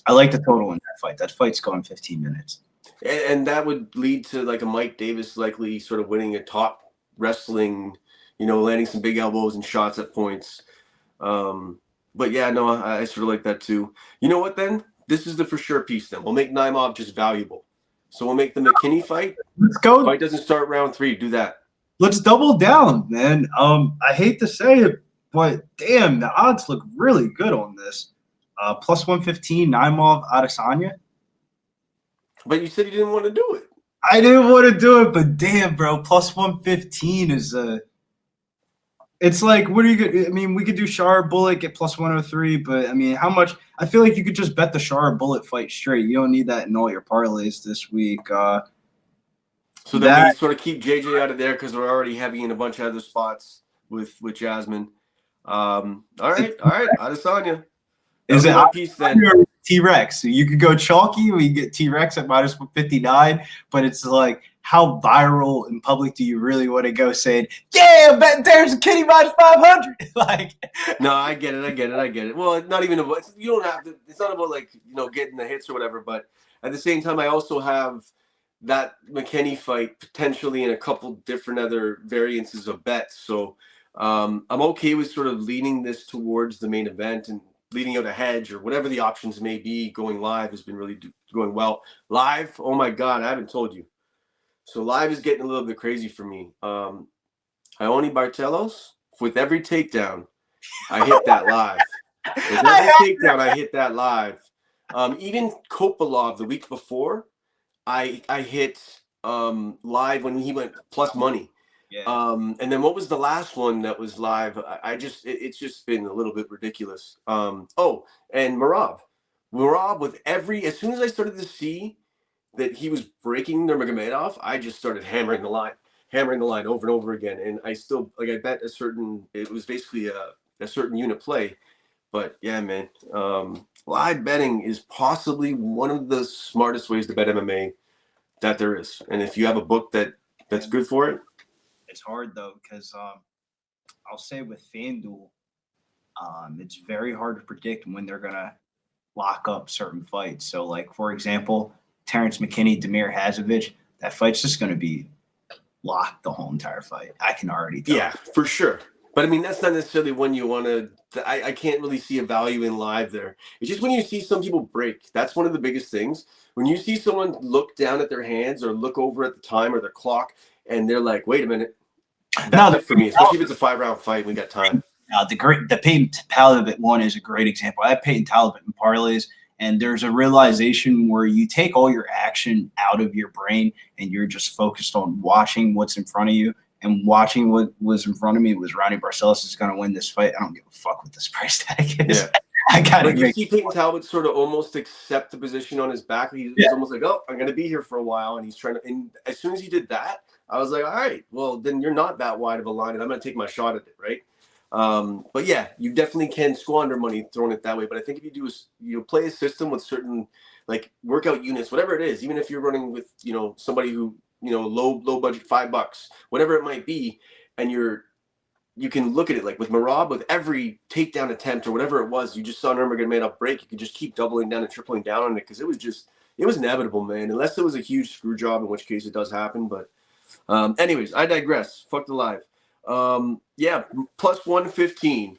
I like the total in that fight. That fight's going 15 minutes. and that would lead to like a Mike Davis likely sort of winning a top wrestling, landing some big elbows and shots at points. But yeah, no, I sort of like that too. You know what then? This is the for sure piece then. We'll make Naimov just valuable. So we'll make the McKinney fight. Let's go. Fight doesn't start round 3. Do that. Let's double down, man. I hate to say it, but damn, the odds look really good on this. Plus 115, Naimov, Adesanya. But you said you didn't want to do it. I didn't want to do it, but damn, bro, plus 115 is it's like, what are you going to – I mean, we could do Shar Bullet, get plus 103, but, I mean, how much – I feel like you could just bet the Shar Bullet fight straight. You don't need that in all your parlays this week. So then we sort of keep JJ out of there because we're already heavy in a bunch of other spots with Jasmine. All right, Adesanya. Is it piece then? T-Rex? So you could go chalky. We get T-Rex at minus 159, but it's like, how viral in public do you really want to go saying, yeah, bet there's a kitty minus 500? Like, no, I get it. Well, it's not even about, you don't have to, it's not about like, getting the hits or whatever, but at the same time, I also have that McKinney fight potentially in a couple different other variances of bets. So I'm okay with sort of leaning this towards the main event and leading out a hedge or whatever the options may be. Going live has been really going well. Live, oh my God, I haven't told you. So live is getting a little bit crazy for me. Ioni Bartelos, with every takedown, I hit that live. With every takedown, I hit that live. Even Kopolov the week before, I hit live when he went plus money. Yeah. And then what was the last one that was live? It's just been a little bit ridiculous. And Merab with as soon as I started to see that he was breaking Nurmagomedov, I just started hammering the line over and over again. And I still, I bet it was basically a certain unit play. But yeah, man, live betting is possibly one of the smartest ways to bet MMA that there is. And if you have a book that's good for it. It's hard though, because I'll say with FanDuel, it's very hard to predict when they're going to lock up certain fights. So, like, for example, Terrence McKinney, Damir Hazovich, that fight's just going to be locked the whole entire fight. I can already tell. Yeah, for sure. But, I mean, that's not necessarily when you want to – I can't really see a value in live there. It's just when you see some people break. That's one of the biggest things. When you see someone look down at their hands or look over at the time or the clock and they're like, wait a minute. That's it for me, especially if it's a 5-round fight. We got time. The Peyton Talbot one is a great example. I have Peyton Talbot in parlays, and there's a realization where you take all your action out of your brain and you're just focused on watching what's in front of you. And watching what was in front of me was Ronnie Barcelos is going to win this fight. I don't give a fuck what this price tag is. Yeah. I got to you see Peyton Talbot sort of almost accept the position on his back. He's almost like, oh, I'm going to be here for a while. And he's trying to – and as soon as he did that, I was like, all right, well, then you're not that wide of a line, and I'm going to take my shot at it, right? But, yeah, you definitely can squander money throwing it that way. But I think if you do play a system with certain, like, workout units, whatever it is, even if you're running with, somebody who, low budget, $5, whatever it might be, and you can look at it, like with Merab, with every takedown attempt or whatever it was, you just saw Nurmagomedov break, you could just keep doubling down and tripling down on it because it was inevitable, man, unless it was a huge screw job, in which case it does happen, but anyways, I digress. Fuck the live. Plus 115.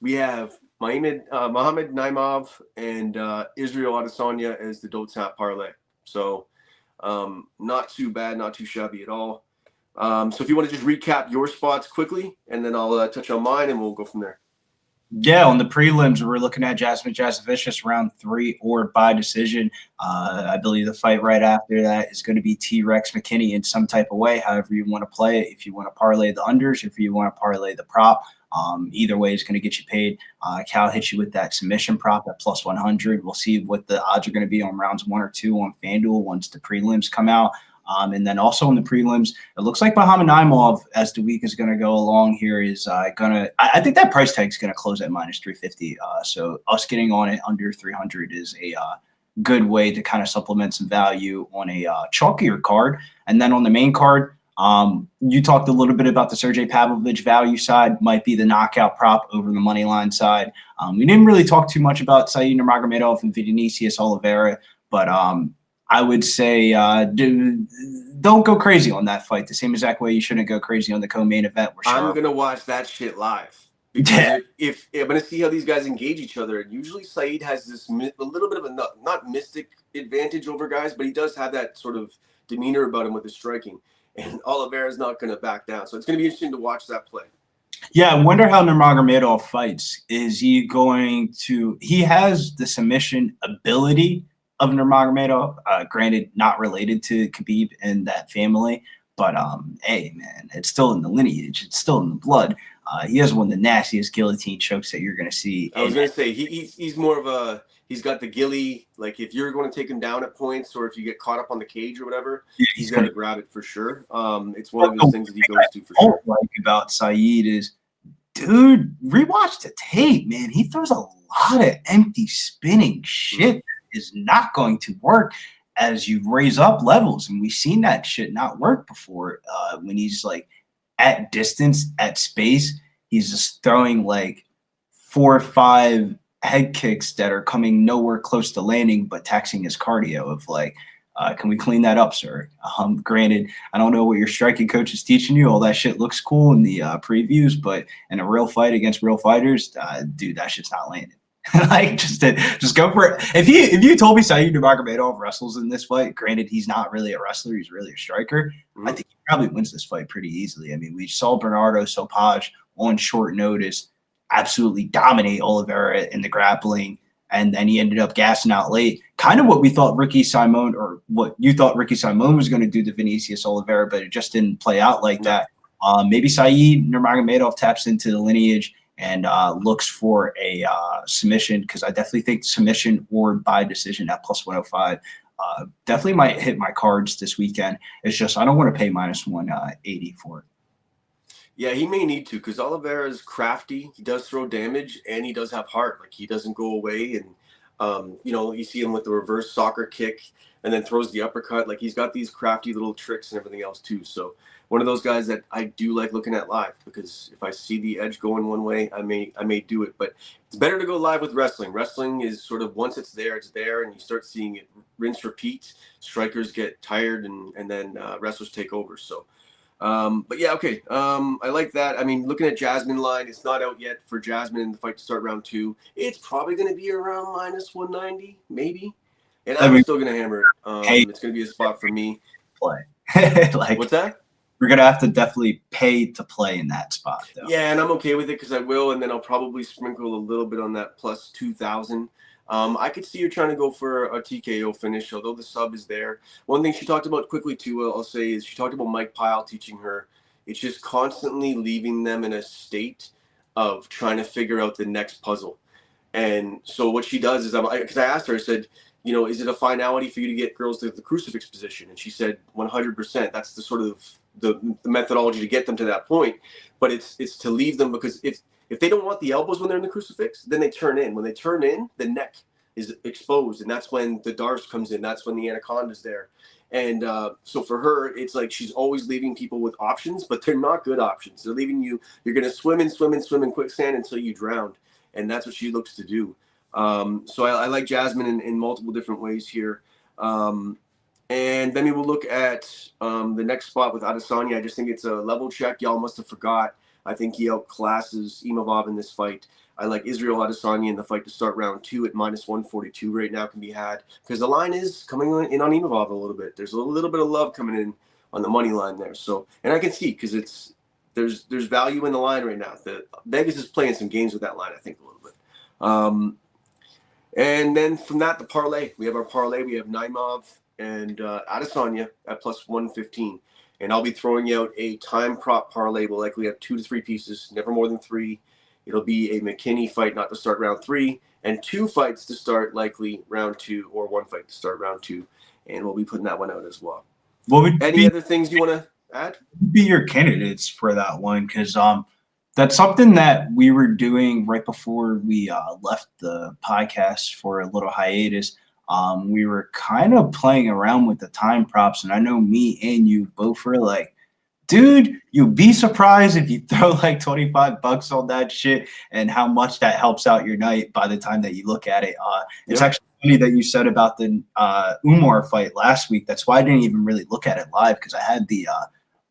We have Mohamed Naimov and Israel Adesanya as the Donttap parlay. So not too bad, not too shabby at all. So if you want to just recap your spots quickly, and then I'll touch on mine, and we'll go from there. Yeah, on the prelims, we're looking at Jasmine Jasovicius round 3 or by decision. I believe the fight right after that is going to be T-Rex McKinney in some type of way, however you want to play it. If you want to parlay the unders, if you want to parlay the prop, either way is going to get you paid. Cal hits you with that submission prop at plus 100. We'll see what the odds are going to be on rounds 1 or 2 on FanDuel once the prelims come out. And then also in the prelims, it looks like Mohamed Naimov, as the week is going to go along here, is I think that price tag is going to close at minus 350. So us getting on it under 300 is a good way to kind of supplement some value on a chalkier card. And then on the main card, you talked a little bit about the Sergey Pavlovich value side, might be the knockout prop over the money line side. We didn't really talk too much about Said Nurmagomedov and Vinicius Oliveira, but I would say don't go crazy on that fight. The same exact way you shouldn't go crazy on the co-main event. I'm gonna watch that shit live because if I'm gonna see how these guys engage each other. And usually Saeed has this a little bit of a not mystic advantage over guys, but he does have that sort of demeanor about him with his striking. And Oliveira's not gonna back down, so it's gonna be interesting to watch that play. Yeah, I wonder how Nurmagomedov fights. Is he going to? He has the submission ability of Nurmagomedov. Granted, not related to Khabib and that family, but hey, man, it's still in the lineage. It's still in the blood. He has one of the nastiest guillotine chokes that you're going to see. I was going to say he's more of a he's got the gilly. Like if you're going to take him down at points, or if you get caught up on the cage or whatever, he's going to grab it for sure. It's one of those things that he goes to for sure. What I like about Saeed is, dude, rewatch the tape, man. He throws a lot of empty spinning shit that is not going to work as you raise up levels. And we've seen that shit not work before. When he's like at distance, at space, he's just throwing like 4 or 5 head kicks that are coming nowhere close to landing, but taxing his cardio of like, can we clean that up, sir? Granted, I don't know what your striking coach is teaching you. All that shit looks cool in the previews, but in a real fight against real fighters, dude, that shit's not landing. Like, just go for it. If you told me Saeed Nurmagomedov wrestles in this fight, granted, he's not really a wrestler, he's really a striker. I think he probably wins this fight pretty easily. I mean, we saw Bernardo Sopaj on short notice absolutely dominate Oliveira in the grappling, and then he ended up gassing out late. Kind of what we thought Ricky Simon, or what you thought Ricky Simon was going to do to Vinicius Oliveira, but it just didn't play out like that. Maybe Saeed Nurmagomedov taps into the lineage and looks for a submission, because I definitely think submission or by decision at plus 105 definitely might hit my cards this weekend. It's just I don't want to pay minus 180 for it. Yeah, he may need to, because Oliveira is crafty. He does throw damage, and he does have heart. Like, he doesn't go away. And, you see him with the reverse soccer kick and then throws the uppercut. Like, he's got these crafty little tricks and everything else, too. So, one of those guys that I do like looking at live, because if I see the edge going one way, I may do it. But it's better to go live with wrestling. Wrestling is sort of, once it's there, and you start seeing it rinse, repeat. Strikers get tired, and then wrestlers take over. So, but yeah, okay. I like that. I mean, looking at Jasmine line, it's not out yet for Jasmine in the fight to start round 2. It's probably going to be around minus 190, maybe. And I'm still going to hammer it. It's going to be a spot for me. Play. Like, what's that? We're going to have to definitely pay to play in that spot, though. Yeah, and I'm okay with it because I will, and then I'll probably sprinkle a little bit on that plus 2,000. I could see her trying to go for a TKO finish, although the sub is there. One thing she talked about quickly, too, I'll say, is she talked about Mike Pyle teaching her. It's just constantly leaving them in a state of trying to figure out the next puzzle. And so what she does is, because I asked her, I said, is it a finality for you to get girls to the crucifix position? And she said 100%. That's the sort of the methodology to get them to that point. But it's to leave them, because if they don't want the elbows when they're in the crucifix, then they turn in. When they turn in, the neck is exposed, and that's when the Dars comes in. That's when the anaconda's there. And so for her, it's like she's always leaving people with options, but they're not good options. They're leaving you. You're going to swim in quicksand until you drown, and that's what she looks to do. So I like Jasmine in multiple different ways here. And then we will look at the next spot with Adesanya. I just think it's a level check. Y'all must have forgot. I think he outclasses Imavov in this fight. I like Israel Adesanya in the fight to start round 2 at minus 142 right now can be had, because the line is coming in on Imavov a little bit. There's a little bit of love coming in on the money line there. So, and I can see, because there's value in the line right now. Vegas is playing some games with that line, I think, a little bit. And then from that, the parlay. We have our parlay. We have Naimov and Adesanya at plus 115. And I'll be throwing out a time prop parlay. We'll likely have 2 to 3 pieces, never more than 3. It'll be a McKinney fight not to start round 3, and 2 fights to start likely round 2, or 1 fight to start round 2. And we'll be putting that one out as well. Any other things you want to add? Be your candidates for that one, because that's something that we were doing right before we left the podcast for a little hiatus. We were kind of playing around with the time props, and I know me and you both were like, dude, you'd be surprised if you throw like $25 on that shit and how much that helps out your night by the time that you look at it. It's actually funny that you said about the Umar fight last week. That's why I didn't even really look at it live, because I had the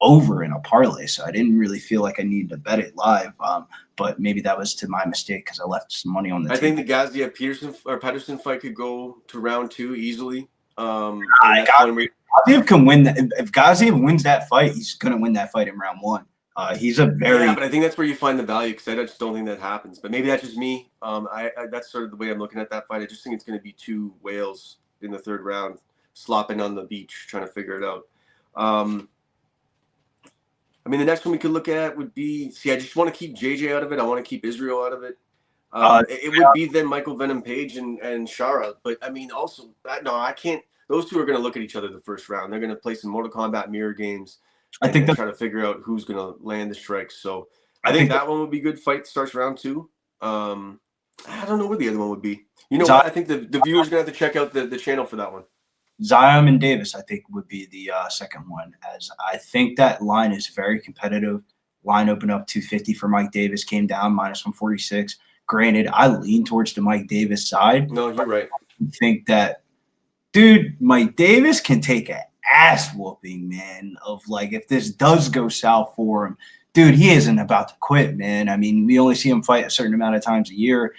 over in a parlay, so I didn't really feel like I needed to bet it live. But maybe that was to my mistake because I left some money on the table. think the Patterson fight could go to round 2 easily. Gaziev can win that. If Gaziev wins that fight, he's going to win that fight in round 1. He's a very but I think that's where you find the value, because I just don't think that happens. But maybe that's just me. I that's sort of the way I'm looking at that fight. I just think it's going to be 2 whales in the 3rd round, slopping on the beach, trying to figure it out. I mean, the next one we could look at would be. I just want to keep JJ out of it. I want to keep Israel out of it. It would be then Michael Venom Page and Shara. But I mean, also, I can't. Those two are going to look at each other the first round. They're going to play some Mortal Kombat mirror games. I think they're trying to figure out who's going to land the strikes. So I think that one would be good. Fight starts round 2. I don't know where the other one would be. You know what? I think the viewers are going to have to check out the channel for that one. Zion and Davis, I think, would be the second one, as I think that line is very competitive. Line opened up 250 for Mike Davis, came down -146. Granted, I lean towards the Mike Davis side. No, you're right. I think that, dude, Mike Davis can take an ass whooping, man, of like if this does go south for him. Dude, he isn't about to quit, man. I mean, we only see him fight a certain amount of times a year.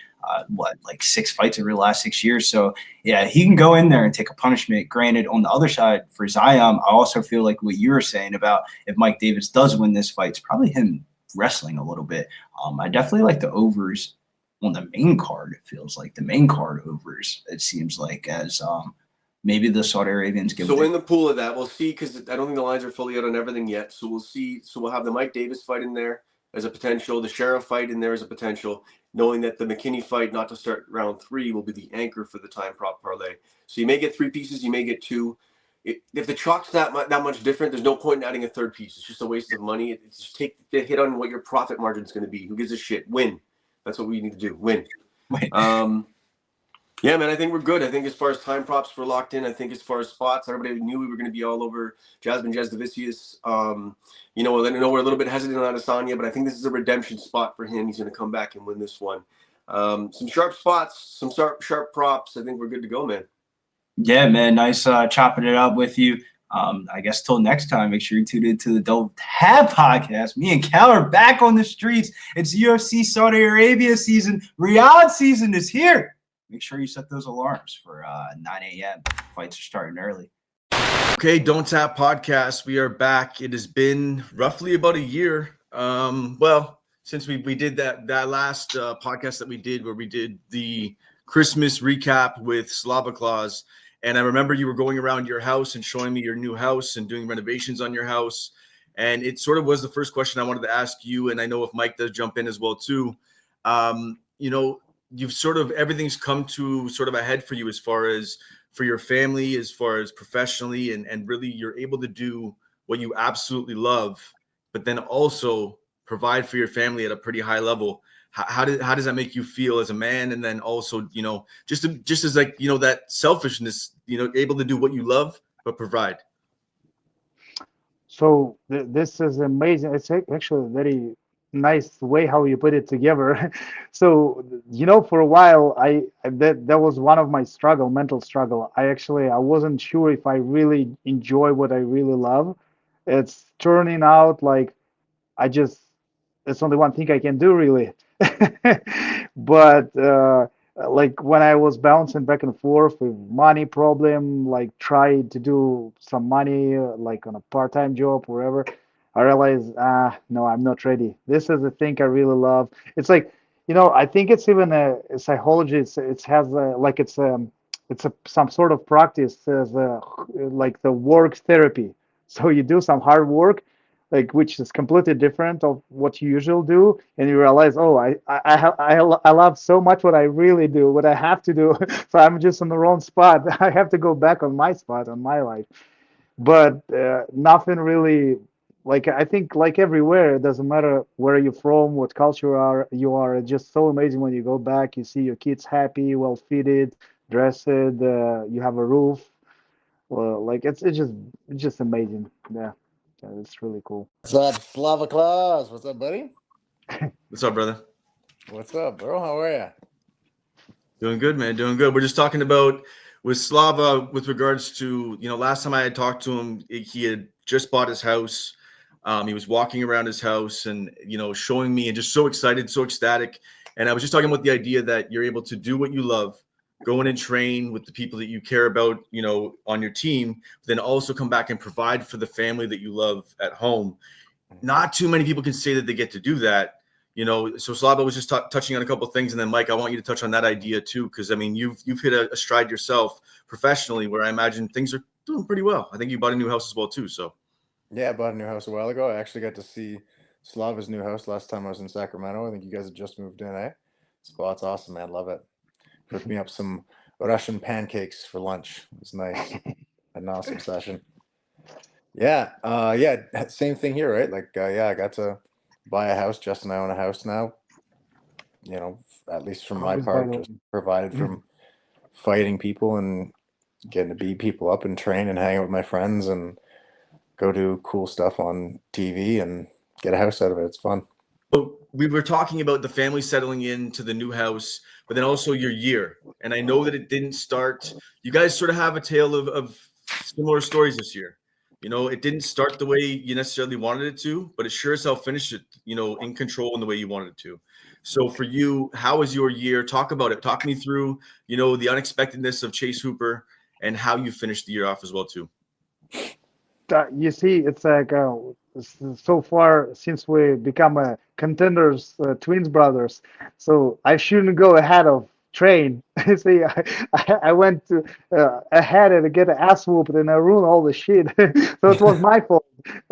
Like 6 fights over the last 6 years. So, yeah, he can go in there and take a punishment. Granted, on the other side, for Zion, I also feel like what you were saying about if Mike Davis does win this fight, it's probably him wrestling a little bit. I definitely like the overs on the main card. It feels like the main card overs, it seems like, as maybe the Saudi Arabians give. So in the pool of that, we'll see, because I don't think the lines are fully out on everything yet. So we'll see. So we'll have the Mike Davis fight in there as a potential, the Sheriff fight in there as a potential, knowing that the McKinney fight, not to start round 3, will be the anchor for the time prop parlay. So you may get 3 pieces, you may get 2. If the chalk's that much different, there's no point in adding a 3rd piece. It's just a waste of money. It's just take the hit on what your profit margin is going to be. Who gives a shit? Win. That's what we need to do. Win. Yeah, man, I think we're good. I think as far as time props, we're locked in. I think as far as spots, everybody knew we were going to be all over Jasmine Jasdavicius. You know, I know we're a little bit hesitant on Adesanya, but I think this is a redemption spot for him. He's going to come back and win this one. Some sharp spots, some sharp props. I think we're good to go, man. Yeah, man. Nice chopping it up with you. I guess till next time, make sure you tune into the Donttap podcast. Me and Cal are back on the streets. It's UFC Saudi Arabia season. Riyadh season is here. Make sure you set those alarms for 9 a.m. Fights are starting early. Okay, Donttap podcast. We are back. It has been roughly about a year. Well, since we did that last podcast that we did, where we did the Christmas recap with Slava Claus. And I remember you were going around your house and showing me your new house and doing renovations on your house. And it sort of was the first question I wanted to ask you. And I know if Mike does jump in as well too, you know, you've sort of, everything's come to sort of a head for you as far as for your family, as far as professionally, and really you're able to do what you absolutely love, but then also provide for your family at a pretty high level. How does that make you feel as a man? And then also, you know, just as like, you know, that selfishness, you know, able to do what you love, but provide. So this is amazing. It's actually a very nice way how you put it together. So, you know, for a while, that was one of my mental struggle. I wasn't sure if I really enjoy what I really love. It's turning out like it's only one thing I can do really. But like when I was bouncing back and forth with money problem, like tried to do some money like on a part-time job, wherever, I realized, no, I'm not ready. This is the thing I really love. It's like, you know, I think it's even a psychology. It has like it's some sort of practice as like the work therapy. So you do some hard work, like which is completely different of what you usually do, and you realize, oh, I love so much what I really do, what I have to do. So I'm just in the wrong spot. I have to go back on my spot on my life. But nothing really, like I think like everywhere, it doesn't matter where you're from, what culture you are. It's just so amazing when you go back, you see your kids happy, well fitted, dressed, you have a roof. Well, like it's just amazing. Yeah, it's really cool. What's up, Slava Claus? What's up, buddy? What's up, brother? What's up, bro? How are you? Doing good, man. Doing good. We're just talking about with Slava with regards to, last time I had talked to him, he had just bought his house. He was walking around his house and, showing me and just so excited, so ecstatic. And I was just talking about the idea that you're able to do what you love, go in and train with the people that you care about, on your team, then also come back and provide for the family that you love at home. Not too many people can say that they get to do that. So Slava was just touching on a couple of things, and then Mike, I want you to touch on that idea too, because I mean, you've hit a stride yourself professionally, where I imagine things are doing pretty well. I think you bought a new house as well too. So Yeah, I bought a new house a while ago. I actually got to see Slava's new house last time I was in Sacramento. I think you guys had just moved in, eh? So that's awesome, man. Love it. Cooked me up some Russian pancakes for lunch. It was nice. An awesome session. Yeah, same thing here, right? Like, I got to buy a house. Justin and I own a house now. At least from my part, just provided from fighting people and getting to beat people up and train and hang out with my friends and go do cool stuff on TV and get a house out of it. It's fun. So we were talking about the family settling into the new house, but then also your year. And I know that it didn't start. You guys sort of have a tale of similar stories this year. It didn't start the way you necessarily wanted it to, but it sure as hell finished it, in control in the way you wanted it to. So for you, how was your year? Talk about it. Talk me through, the unexpectedness of Chase Hooper and how you finished the year off as well too. You see, it's like so far since we become contenders, twins brothers. So I shouldn't go ahead of train. See, I went to ahead and get an ass whooped and I ruined all the shit. So it was my fault,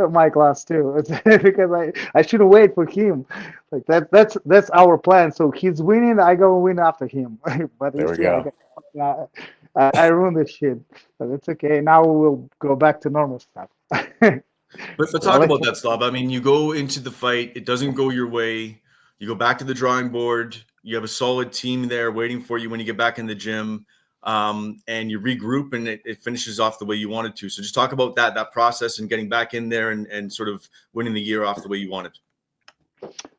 my class too. It's because I shouldn't wait for him. Like that's our plan. So he's winning, I go win after him. But There you we see, go. I ruined this shit, but it's okay. Now we'll go back to normal stuff. But talk about that, Slav. I mean, you go into the fight, it doesn't go your way. You go back to the drawing board. You have a solid team there waiting for you when you get back in the gym, and you regroup, and it finishes off the way you wanted to. So just talk about that process and getting back in there and sort of winning the year off the way you wanted.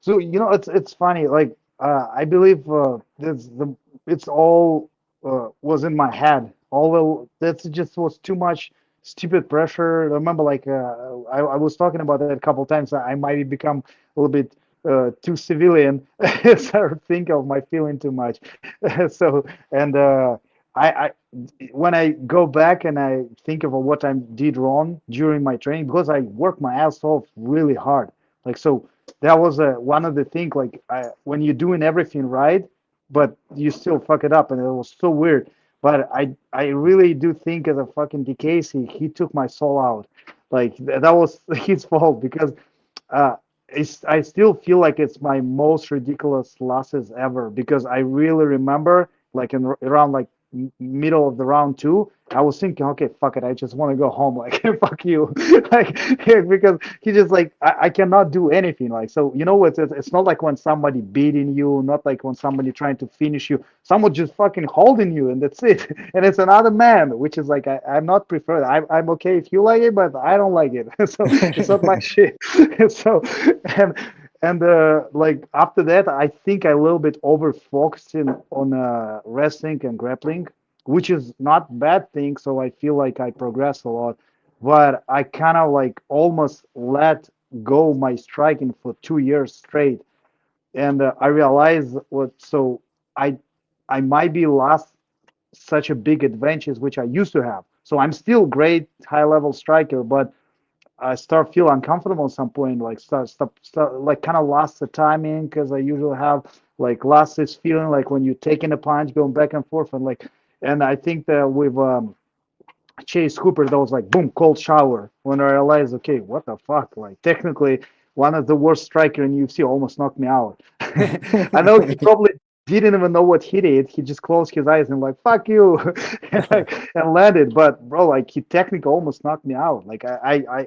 So it's funny. Like I believe it's all was in my head. Although that just was too much stupid pressure. I remember, like I was talking about that a couple of times. I might become a little bit too civilian. Start think of my feeling too much. So and I when I go back and I think of what I did wrong during my training, because I worked my ass off really hard. Like so that was one of the things. Like when you're doing everything right, but you still fuck it up, and it was so weird. But I really do think as a fucking DKC, he took my soul out. Like that was his fault, because I still feel like it's my most ridiculous losses ever, because I really remember like around like middle of the round 2, I was thinking, okay, fuck it, I just want to go home. Like fuck you, like because he just like I cannot do anything. Like so, it's not like when somebody beating you, not like when somebody trying to finish you. Someone just fucking holding you, and that's it. And it's another man, which is like I'm not preferred. I'm okay if you like it, but I don't like it. So it's not my shit. So and like after that, I think I a little bit over focusing on wrestling and grappling, which is not bad thing. So I feel like I progress a lot, but I kind of like almost let go my striking for 2 years straight, and I realized what. So I might be lost such a big advantage which I used to have. So I'm still great high level striker, but I start feel uncomfortable at some point, like start like kind of lost the timing, because I usually have like lost this feeling like when you're taking a punch, going back and forth, and I think that with Chase Hooper, that was like boom, cold shower, when I realized, okay, what the fuck, like technically one of the worst striker in UFC almost knocked me out. I know he probably didn't even know what he did. He just closed his eyes and like fuck you, and landed. But bro, like he technically almost knocked me out. Like I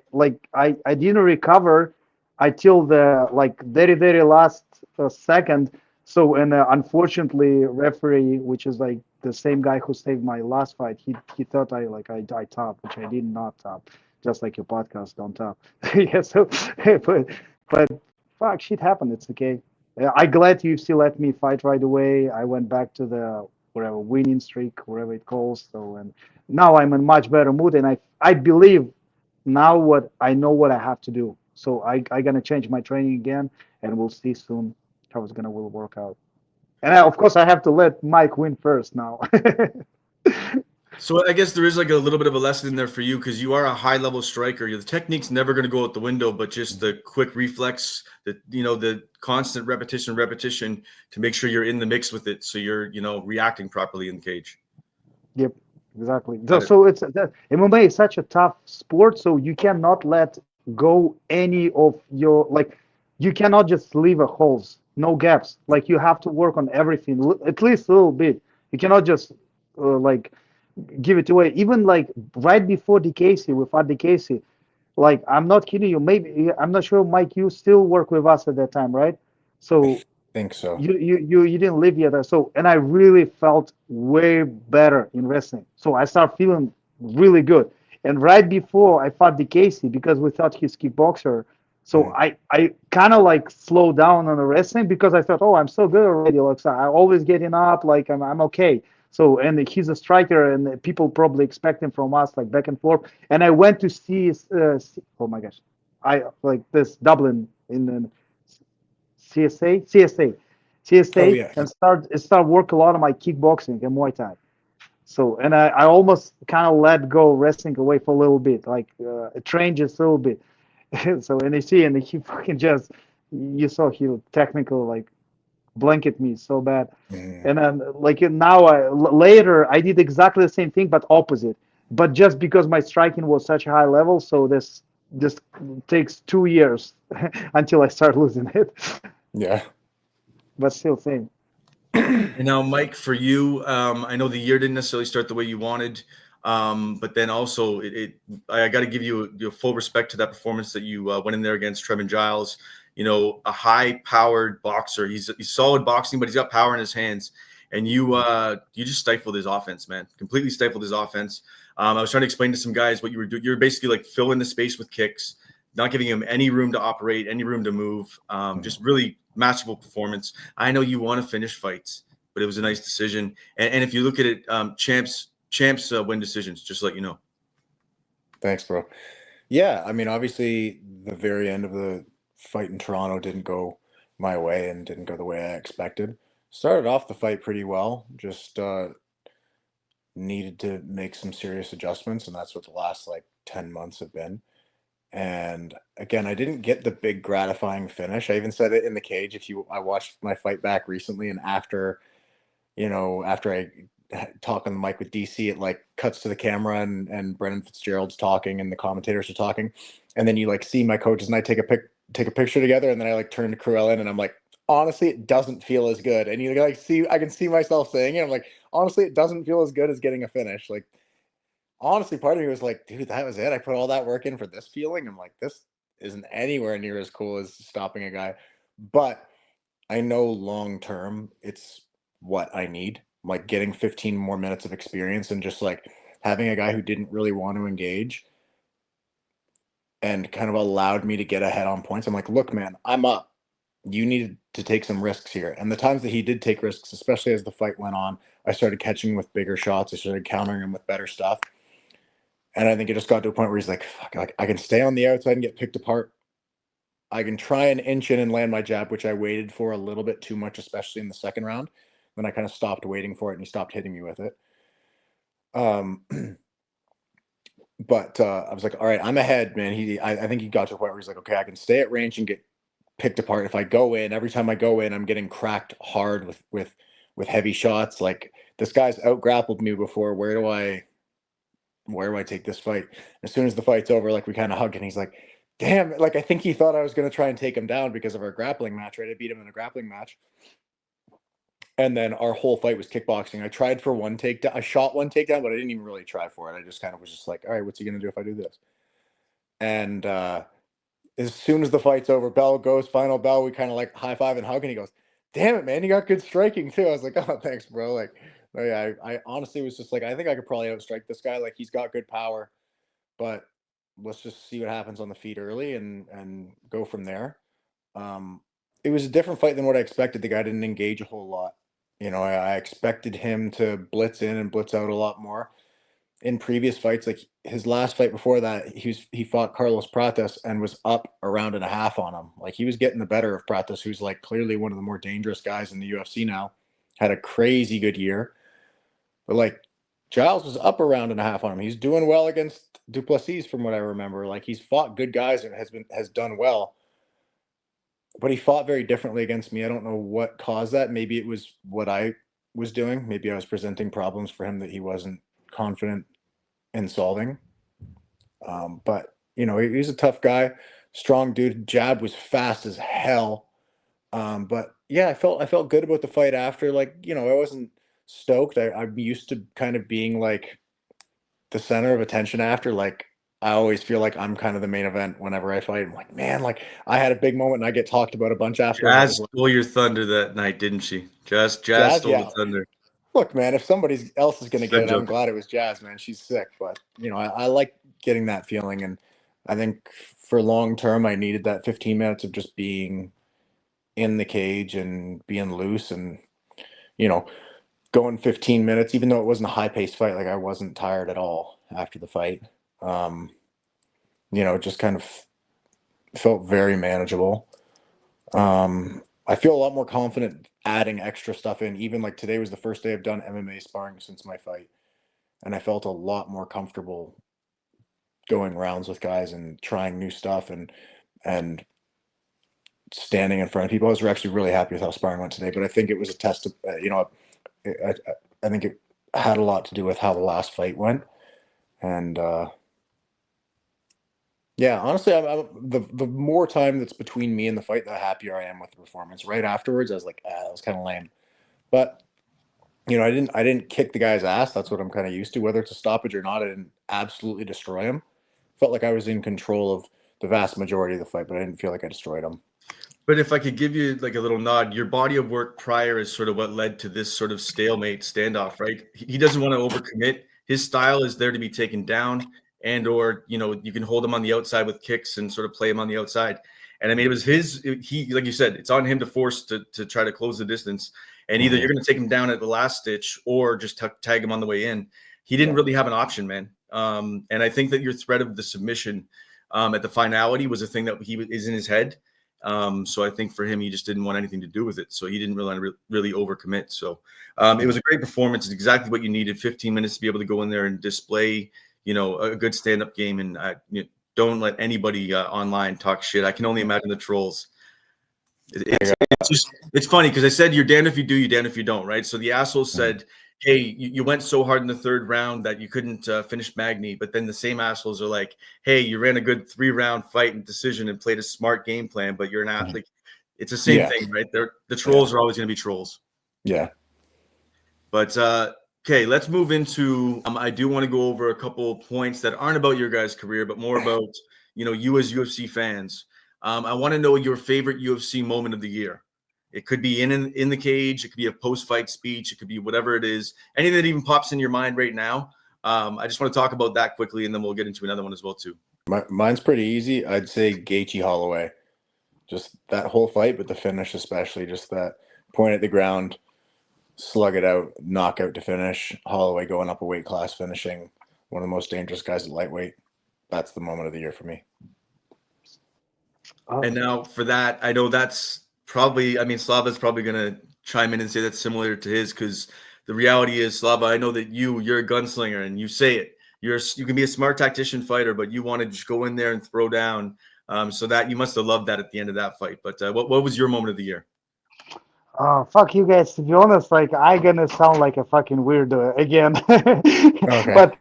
didn't recover until the like very very last second. So and unfortunately, referee, which is like the same guy who saved my last fight, he thought I top, which I did not top. Just like your podcast, Donttap. Yeah. So, but fuck, shit happened. It's okay. I'm glad UFC let me fight right away. I went back to the whatever winning streak, whatever it calls. So and now I'm in much better mood, and I believe now what I know what I have to do. So I gonna change my training again, and we'll see soon how it's gonna will work out. And of course I have to let Mike win first now. So I guess there is like a little bit of a lesson in there for you because you are a high level striker. The technique's never going to go out the window, but just the quick reflex, the constant repetition to make sure you're in the mix with it, so you're reacting properly in the cage. Yep, exactly. Got it. So it's that MMA is such a tough sport, so you cannot let go any of your like you cannot just leave a holes, no gaps. Like you have to work on everything at least a little bit. You cannot just like give it away. Even like right before DKC with DKC, like I'm not kidding you. Maybe I'm not sure, Mike. You still work with us at that time, right? So Think so. you didn't live yet. So and I really felt way better in wrestling. So I started feeling really good. And right before I fought DKC because we thought he's kickboxer. So I kind of like slowed down on the wrestling because I thought, oh, I'm so good already. Like so I always getting up, like I'm okay. So and he's a striker, and people probably expect him from us like back and forth. And I went to see, oh my gosh, I like this Dublin in Oh yeah. and start work a lot of my kickboxing and Muay Thai. So and I almost kind of let go wrestling away for a little bit, like train just a little bit. So and you see, and he fucking just you saw he technical like blanket me so bad. And then like now later I did exactly the same thing but opposite. But just because my striking was such a high level, so this takes 2 years until I start losing it. Yeah. But still same. And now, Mike, for you, I know the year didn't necessarily start the way you wanted, but then also I got to give you your full respect to that performance that you went in there against Trevin Giles. A high-powered boxer. He's solid boxing, but he's got power in his hands. And you just stifled his offense, man. Completely stifled his offense. I was trying to explain to some guys what you were doing. You're basically like filling the space with kicks, not giving him any room to operate, any room to move. Just really masterful performance. I know you want to finish fights, but it was a nice decision. And if you look at it, champs win decisions, just to let you know. Thanks, bro. Yeah, I mean, obviously, the very end of the fight in Toronto didn't go my way and didn't go the way I expected. Started off the fight pretty well, just needed to make some serious adjustments, and that's what the last like 10 months have been. And again, I didn't get the big gratifying finish. I even said it in the cage. I watched my fight back recently, and after I talk on the mic with DC, it like cuts to the camera and Brendan Fitzgerald's talking and the commentators are talking, and then you like see my coaches and I take a picture together, and then I like turn to Cruellen and I'm like, honestly, it doesn't feel as good. And you like I can see myself saying it. I'm like, honestly, it doesn't feel as good as getting a finish. Like, honestly, part of me was like, dude, that was it. I put all that work in for this feeling. I'm like, this isn't anywhere near as cool as stopping a guy. But I know long term, it's what I need. Like getting 15 more minutes of experience and just like having a guy who didn't really want to engage and kind of allowed me to get ahead on points. I'm like, look, man, I'm up. You needed to take some risks here. And the times that he did take risks, especially as the fight went on, I started catching him with bigger shots. I started countering him with better stuff. And I think it just got to a point where he's like, fuck, like I can stay on the outside and get picked apart. I can try and inch in and land my jab, which I waited for a little bit too much, especially in the second round. Then I kind of stopped waiting for it and he stopped hitting me with it. But I was like, all right, I'm ahead, man. I think he got to a point where he's like, okay, I can stay at range and get picked apart. If I go in, every time I go in, I'm getting cracked hard with heavy shots. Like this guy's out grappled me before. Where do I take this fight? As soon as the fight's over, like we kind of hug and he's like, damn, like I think he thought I was going to try and take him down because of our grappling match, right? I beat him in a grappling match. And then our whole fight was kickboxing. I tried for one takedown. I shot one takedown, but I didn't even really try for it. I just kind of was just like, all right, what's he going to do if I do this? And as soon as the fight's over, bell goes, final bell, we kind of like high five and hug. And he goes, damn it, man, you got good striking too. I was like, oh, thanks, bro. Like, yeah, I honestly was just like, I think I could probably outstrike this guy. Like, he's got good power, but let's just see what happens on the feet early and go from there. It was a different fight than what I expected. The guy didn't engage a whole lot. I expected him to blitz in and blitz out a lot more. In previous fights, like his last fight before that, he fought Carlos Prates and was up a round and a half on him. Like he was getting the better of Prates, who's like clearly one of the more dangerous guys in the UFC now. Had a crazy good year, but like Giles was up a round and a half on him. He's doing well against Duplessis, from what I remember. Like he's fought good guys and has done well, but he fought very differently against me. I don't know what caused that. Maybe it was what I was doing. Maybe I was presenting problems for him that he wasn't confident in solving. But he's a tough guy, strong dude. Jab was fast as hell. But yeah, I felt good about the fight after. Like, I wasn't stoked. I'm used to kind of being like the center of attention after. Like, I always feel like I'm kind of the main event whenever I fight. I'm like, man, like I had a big moment and I get talked about a bunch after. Jazz stole your thunder that night, didn't she? Jazz stole the thunder. Look, man, if somebody else is going to get it, I'm glad it was Jazz, man. She's sick, but I like getting that feeling, and I think for long term, I needed that 15 minutes of just being in the cage and being loose, and going 15 minutes, even though it wasn't a high paced fight. Like I wasn't tired at all after the fight. It just kind of felt very manageable. I feel a lot more confident adding extra stuff in. Even like today was the first day I've done MMA sparring since my fight, and I felt a lot more comfortable going rounds with guys and trying new stuff and standing in front of people. I was actually really happy with how sparring went today, but I think it was a test of, I think it had a lot to do with how the last fight went. And yeah, honestly, the more time that's between me and the fight, the happier I am with the performance. Right afterwards, I was like, that was kind of lame. But I didn't kick the guy's ass. That's what I'm kind of used to. Whether it's a stoppage or not, I didn't absolutely destroy him. Felt like I was in control of the vast majority of the fight, but I didn't feel like I destroyed him. But if I could give you like a little nod, your body of work prior is sort of what led to this sort of stalemate standoff, right? He doesn't want to overcommit. His style is there to be taken down, or you can hold him on the outside with kicks and sort of play him on the outside. And I mean, it was he, like you said, it's on him to force to try to close the distance. And either you're going to take him down at the last stitch or just tag him on the way in. He didn't really have an option, man. And I think that your threat of the submission at the finality was a thing that is in his head. So I think for him, he just didn't want anything to do with it. So he didn't really overcommit. So it was a great performance. It's exactly what you needed. 15 minutes to be able to go in there and display, a good stand-up game. And don't let anybody online talk shit. I can only imagine the trolls. It's funny because I said you're damned if you do, you're damned if you don't, right? So the asshole said, hey, you went so hard in the third round that you couldn't finish Magny. But then the same assholes are like, hey, you ran a good 3-round fight and decision and played a smart game plan, but you're not like, it's the same thing, right? The trolls are always going to be trolls. Yeah. But okay, let's move into, I do want to go over a couple points that aren't about your guys' career, but more about, you as UFC fans. I want to know your favorite UFC moment of the year. It could be in the cage. It could be a post-fight speech. It could be whatever it is. Anything that even pops in your mind right now. I just want to talk about that quickly, and then we'll get into another one as well too. Mine's pretty easy. I'd say Gaethje Holloway. Just that whole fight, but the finish especially. Just that point at the ground, slug it out, knockout to finish. Holloway going up a weight class, finishing one of the most dangerous guys at lightweight. That's the moment of the year for me. And now for that, I know that's probably, Slava's probably going to chime in and say that's similar to his, because the reality is, Slava, I know that you're a gunslinger and you say it. You can be a smart tactician fighter, but you want to just go in there and throw down. So that you must have loved that at the end of that fight. But what was your moment of the year? Fuck you guys. To be honest, like I'm gonna sound like a fucking weirdo again. Okay. But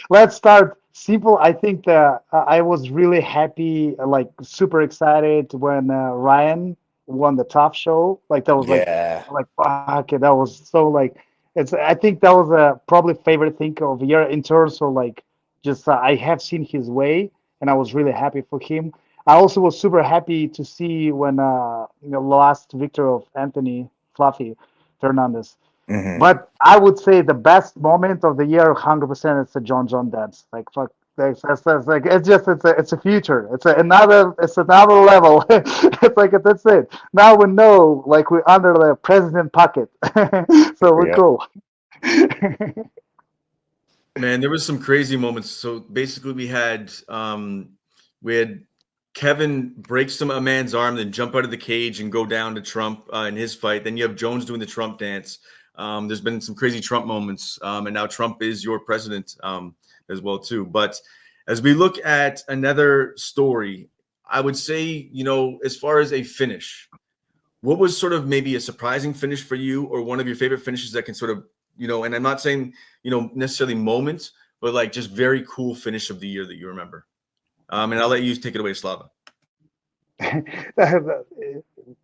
let's start simple. I think that I was really happy, like super excited when Ryan won the top show. Like that was like fuck, that was so like I think that was a probably favorite thing of the year in terms of like just I have seen his way and I was really happy for him. I also was super happy to see when last victory of Anthony Fluffy Fernandez. Mm-hmm. But I would say the best moment of the year, 100%, it's the John dance. Like fuck, It's a future. It's another level. It's like that's it. Now we know like we're under the president pocket, so we're Yeah. cool. Man, there was some crazy moments. So basically, we had Kevin break a man's arm, then jump out of the cage and go down to Trump in his fight. Then you have Jones doing the Trump dance. There's been some crazy Trump moments, and now Trump is your president as well too. But as we look at another story, I would say, as far as a finish, what was sort of maybe a surprising finish for you, or one of your favorite finishes that can sort of, and I'm not saying, necessarily moments, but like just very cool finish of the year that you remember. And I'll let you take it away, Slava.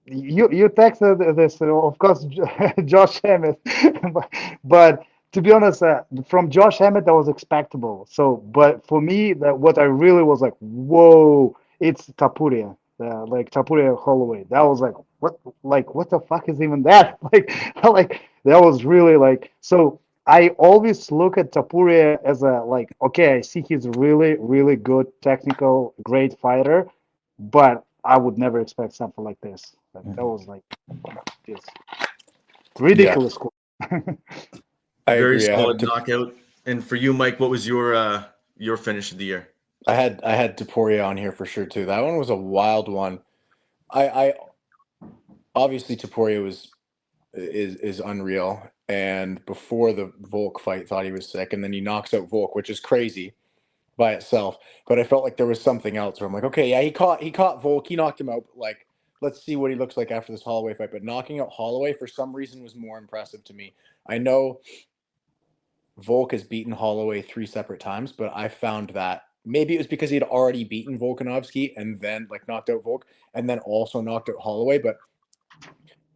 You texted this, of course, Josh Emmett, but to be honest, from Josh Emmett, that was expectable. So, but for me, that what I really was like, whoa, it's Tapuria, like Tapuria Holloway. That was what the fuck is even that? Like that was really like so. I always look at Tapuria as okay, I see he's really, really good, technical, great fighter, but I would never expect something like this. That was like just ridiculous. Cool. I Very agree. solid knockout. And for you, Mike, what was your finish of the year? I had Taporia on here for sure too. That one was a wild one. I obviously Taporia is unreal. And before the Volk fight, thought he was sick, and then he knocks out Volk, which is crazy by itself. But I felt like there was something else where I'm like, okay, yeah, he caught Volk, he knocked him out. But like, let's see what he looks like after this Holloway fight. But knocking out Holloway for some reason was more impressive to me. I know Volk has beaten Holloway 3 separate times, but I found that maybe it was because he had already beaten Volkanovski and then like knocked out Volk and then also knocked out Holloway. But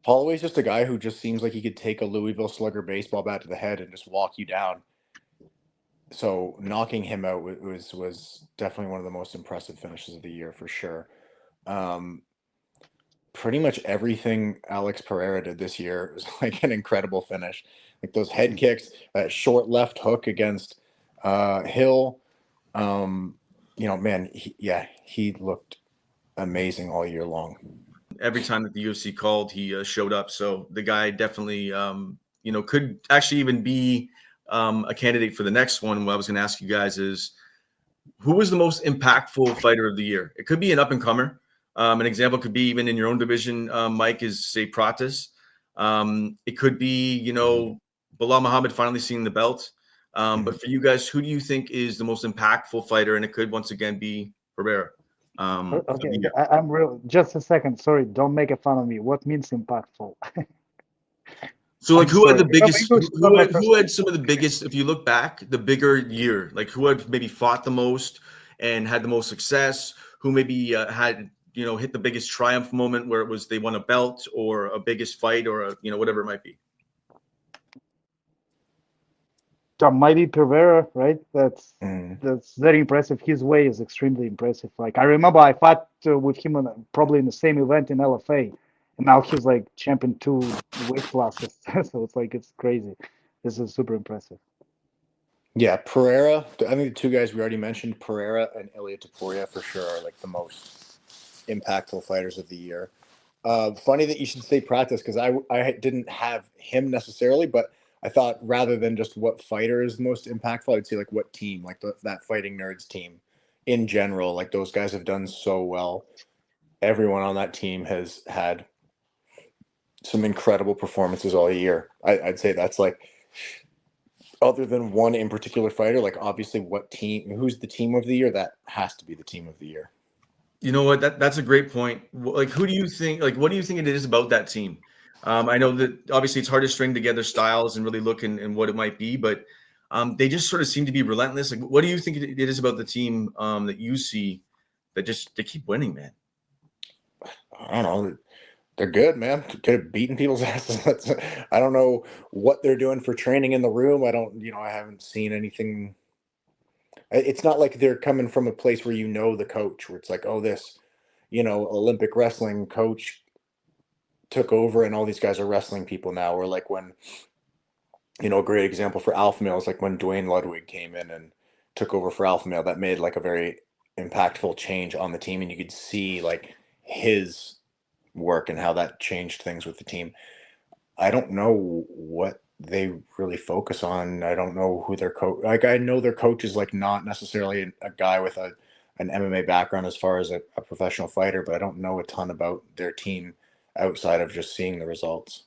Holloway's just a guy who just seems like he could take a Louisville Slugger baseball bat to the head and just walk you down. So knocking him out was definitely one of the most impressive finishes of the year for sure. Pretty much everything Alex Pereira did this year was like an incredible finish. Like those head kicks, that short left hook against Hill. Man, he looked amazing all year long. Every time that the UFC called, he showed up. So the guy definitely, could actually even be a candidate for the next one. What I was going to ask you guys is, who was the most impactful fighter of the year? It could be an up-and-comer. An example could be even in your own division, Mike, is say Pratis. It could be, Bilal Muhammad finally seeing the belt. But for you guys, who do you think is the most impactful fighter? And it could once again be Pereira. Okay, I'm real. Just a second. Sorry, don't make it fun of me. What means impactful? So, like, who had the biggest? Who had some of the biggest? If you look back, the bigger year, like who had maybe fought the most and had the most success? Who maybe had hit the biggest triumph moment where it was they won a belt or a biggest fight or whatever it might be. The mighty Pereira, right? That's very impressive. His way is extremely impressive. Like I remember, I fought with him probably in the same event in LFA, and now he's like champion 2 weight classes. So it's crazy. This is super impressive. Yeah, Pereira. I think the 2 guys we already mentioned, Pereira and Ilia Topuria, for sure are like the most impactful fighters of the year. Funny that you should say Pratis because I didn't have him necessarily, but I thought rather than just what fighter is most impactful, I'd say like what team, like that Fighting Nerds team in general. Like those guys have done so well. Everyone on that team has had some incredible performances all year. I'd say that's like, other than one in particular fighter, like obviously who's the team of the year, that has to be the team of the year. You know what? That's a great point. Like, who do you think? Like, what do you think it is about that team? I know that obviously it's hard to string together styles and really look and what it might be, but they just sort of seem to be relentless. Like, what do you think it is about the team that you see that they keep winning, man? I don't know. They're good, man. Could have beaten people's asses. I don't know what they're doing for training in the room. I haven't seen anything. It's not like they're coming from a place where the coach, where it's like, oh, this, Olympic wrestling coach took over and all these guys are wrestling people now. Or like when, a great example for alpha males, like when Dwayne Ludwig came in and took over for Alpha Male that made like a very impactful change on the team, and you could see like his work and how that changed things with the team. I don't know what they really focus on. I don't know who their coach. Like I know their coach is like not necessarily a guy with an MMA background as far as a professional fighter, but I don't know a ton about their team outside of just seeing the results.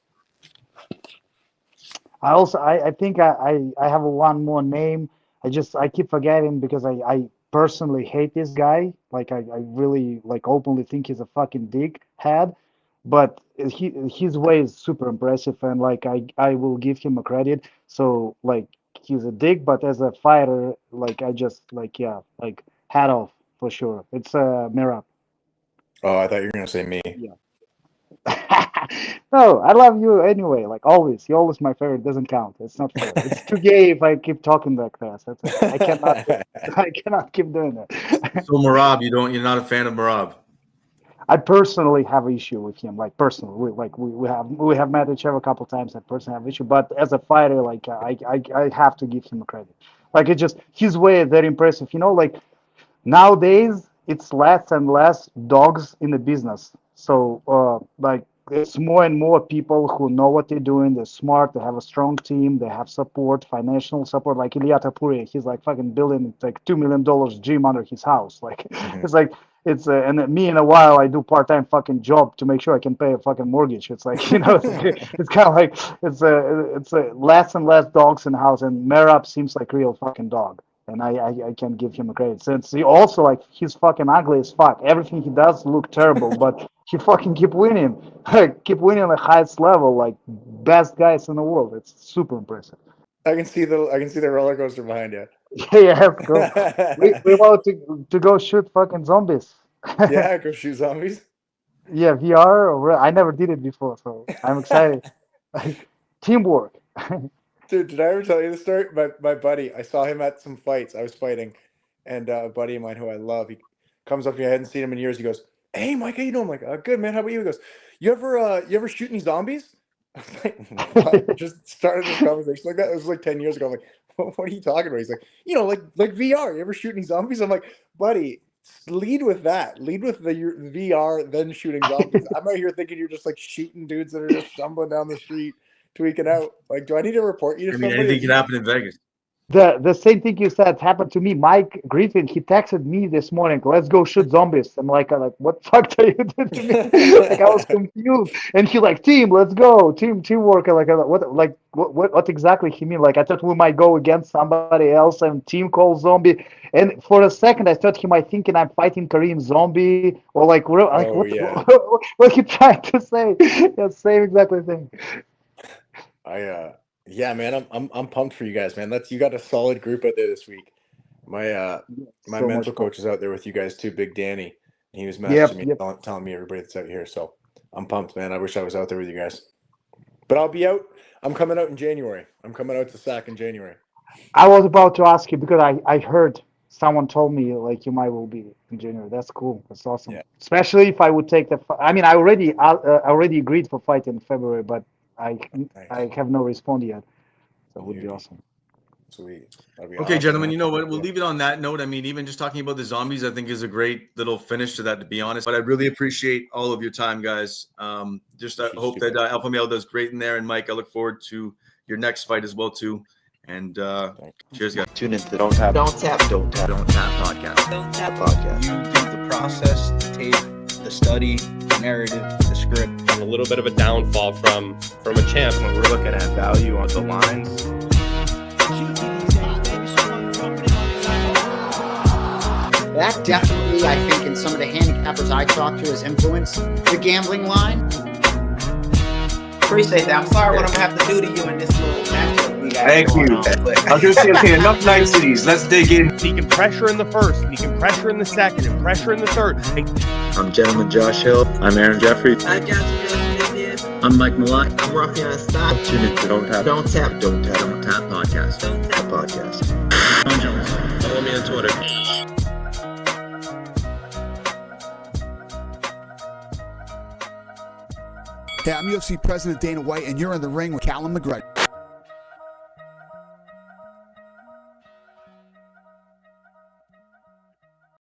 I think I have one more name. I keep forgetting because I personally hate this guy. Like I really like openly think he's a fucking dickhead. But his way is super impressive, and like I will give him a credit. So like he's a dick, but as a fighter, like I just like yeah, like hat off for sure. It's Mirab. Oh, I thought you were gonna say me. Yeah. No, I love you anyway. Like always, you're always my favorite. Doesn't count. It's not fair. It's too gay if I keep talking like that. That's it. I cannot. I cannot keep doing that. So Marab, you're not a fan of Marab. I personally have an issue with him. Like personally, we have met each other a couple times. I personally have an issue, but as a fighter, like I have to give him a credit. Like it just his way is very impressive. You know, like nowadays it's less and less dogs in the business. So like it's more and more people who know what they're doing. They're smart. They have a strong team. They have support, financial support. Like Ilya Tapuria, he's like fucking building like $2 million gym under his house. Like it's like. It's and me in a while I do part-time fucking job to make sure I can pay a fucking mortgage. It's like it's kind of like it's a less and less dogs in the house, and Merab seems like real fucking dog, and I can give him a credit since he also like he's fucking ugly as fuck. Everything he does look terrible, but he fucking keep winning, keep winning at the highest level, like best guys in the world. It's super impressive. I can see the roller coaster behind you. Yeah, let's go. We want to go shoot fucking zombies. Yeah, go shoot zombies. Yeah, VR. I never did it before, so I'm excited. Teamwork. Dude, did I ever tell you the story? My buddy, I saw him at some fights. I was fighting, and a buddy of mine who I love, he comes up to me. I hadn't seen him in years. He goes, "Hey, Mike, how you doing?" I'm like, "Good, man. How about you?" He goes, you ever shoot any zombies?" I was like, what? Just started this conversation like that. It was like 10 years ago. I'm like, what are you talking about? He's like, like VR. You ever shoot any zombies? I'm like, buddy, lead with that. Lead with the VR, then shooting zombies. I'm out here thinking you're just like shooting dudes that are just stumbling down the street, tweaking out. Like, do I need to report you to somebody? Anything can happen in Vegas. The same thing you said happened to me. Mike Griffin, he texted me this morning, "Let's go shoot zombies." I'm like, what the fuck are you doing to me? Like I was confused, and he like, "Team, let's go, teamwork." What exactly he mean? Like I thought we might go against somebody else and team call zombie. And for a second, I thought he might thinking I'm fighting Korean zombie or like what he trying to say? Yeah, same exactly thing. Yeah, man, I'm pumped for you guys, man. You got a solid group out there this week. My mental coach is out there with you guys too, Big Danny. He was messaging me, telling me everybody that's out here. So I'm pumped, man. I wish I was out there with you guys. But I'll be out. I'm coming out in January. I'm coming out to SAC in January. I was about to ask you because I heard someone told me like you might will be in January. That's cool. That's awesome. Yeah. Especially if I would take I mean, I already agreed for fight in February, but I have no response yet. So it would be awesome. Sweet. Okay, awesome, gentlemen, you know what? We'll leave it on that note. I mean, even just talking about the zombies, I think is a great little finish to that, to be honest. But I really appreciate all of your time, guys. I hope that Alpha Male does great in there. And Mike, I look forward to your next fight as well, too. And cheers, guys. Tune into the Donttap podcast. Donttap podcast. You do the process, the tape, the study, the narrative, the script. A little bit of a downfall from a champ. When we're looking at value on the lines. That definitely, I think, in some of the handicappers I talked to has influenced the gambling line. Appreciate that. I'm sorry what I'm going to have to do to you in this little matchup we got. Thank you. I was going to say, okay, enough niceties. Let's dig in. He can pressure in the first, and he can pressure in the second, and pressure in the third. I'm Gentleman Josh Hill. I'm Aaron Jeffrey. I'm Mike Malott. I'm Rafian Stein. Tune into the Donttap podcast. Donttap podcast. I'm Jones. Follow me on Twitter. Hey, I'm UFC President Dana White, and you're in the ring with Callum McGregor.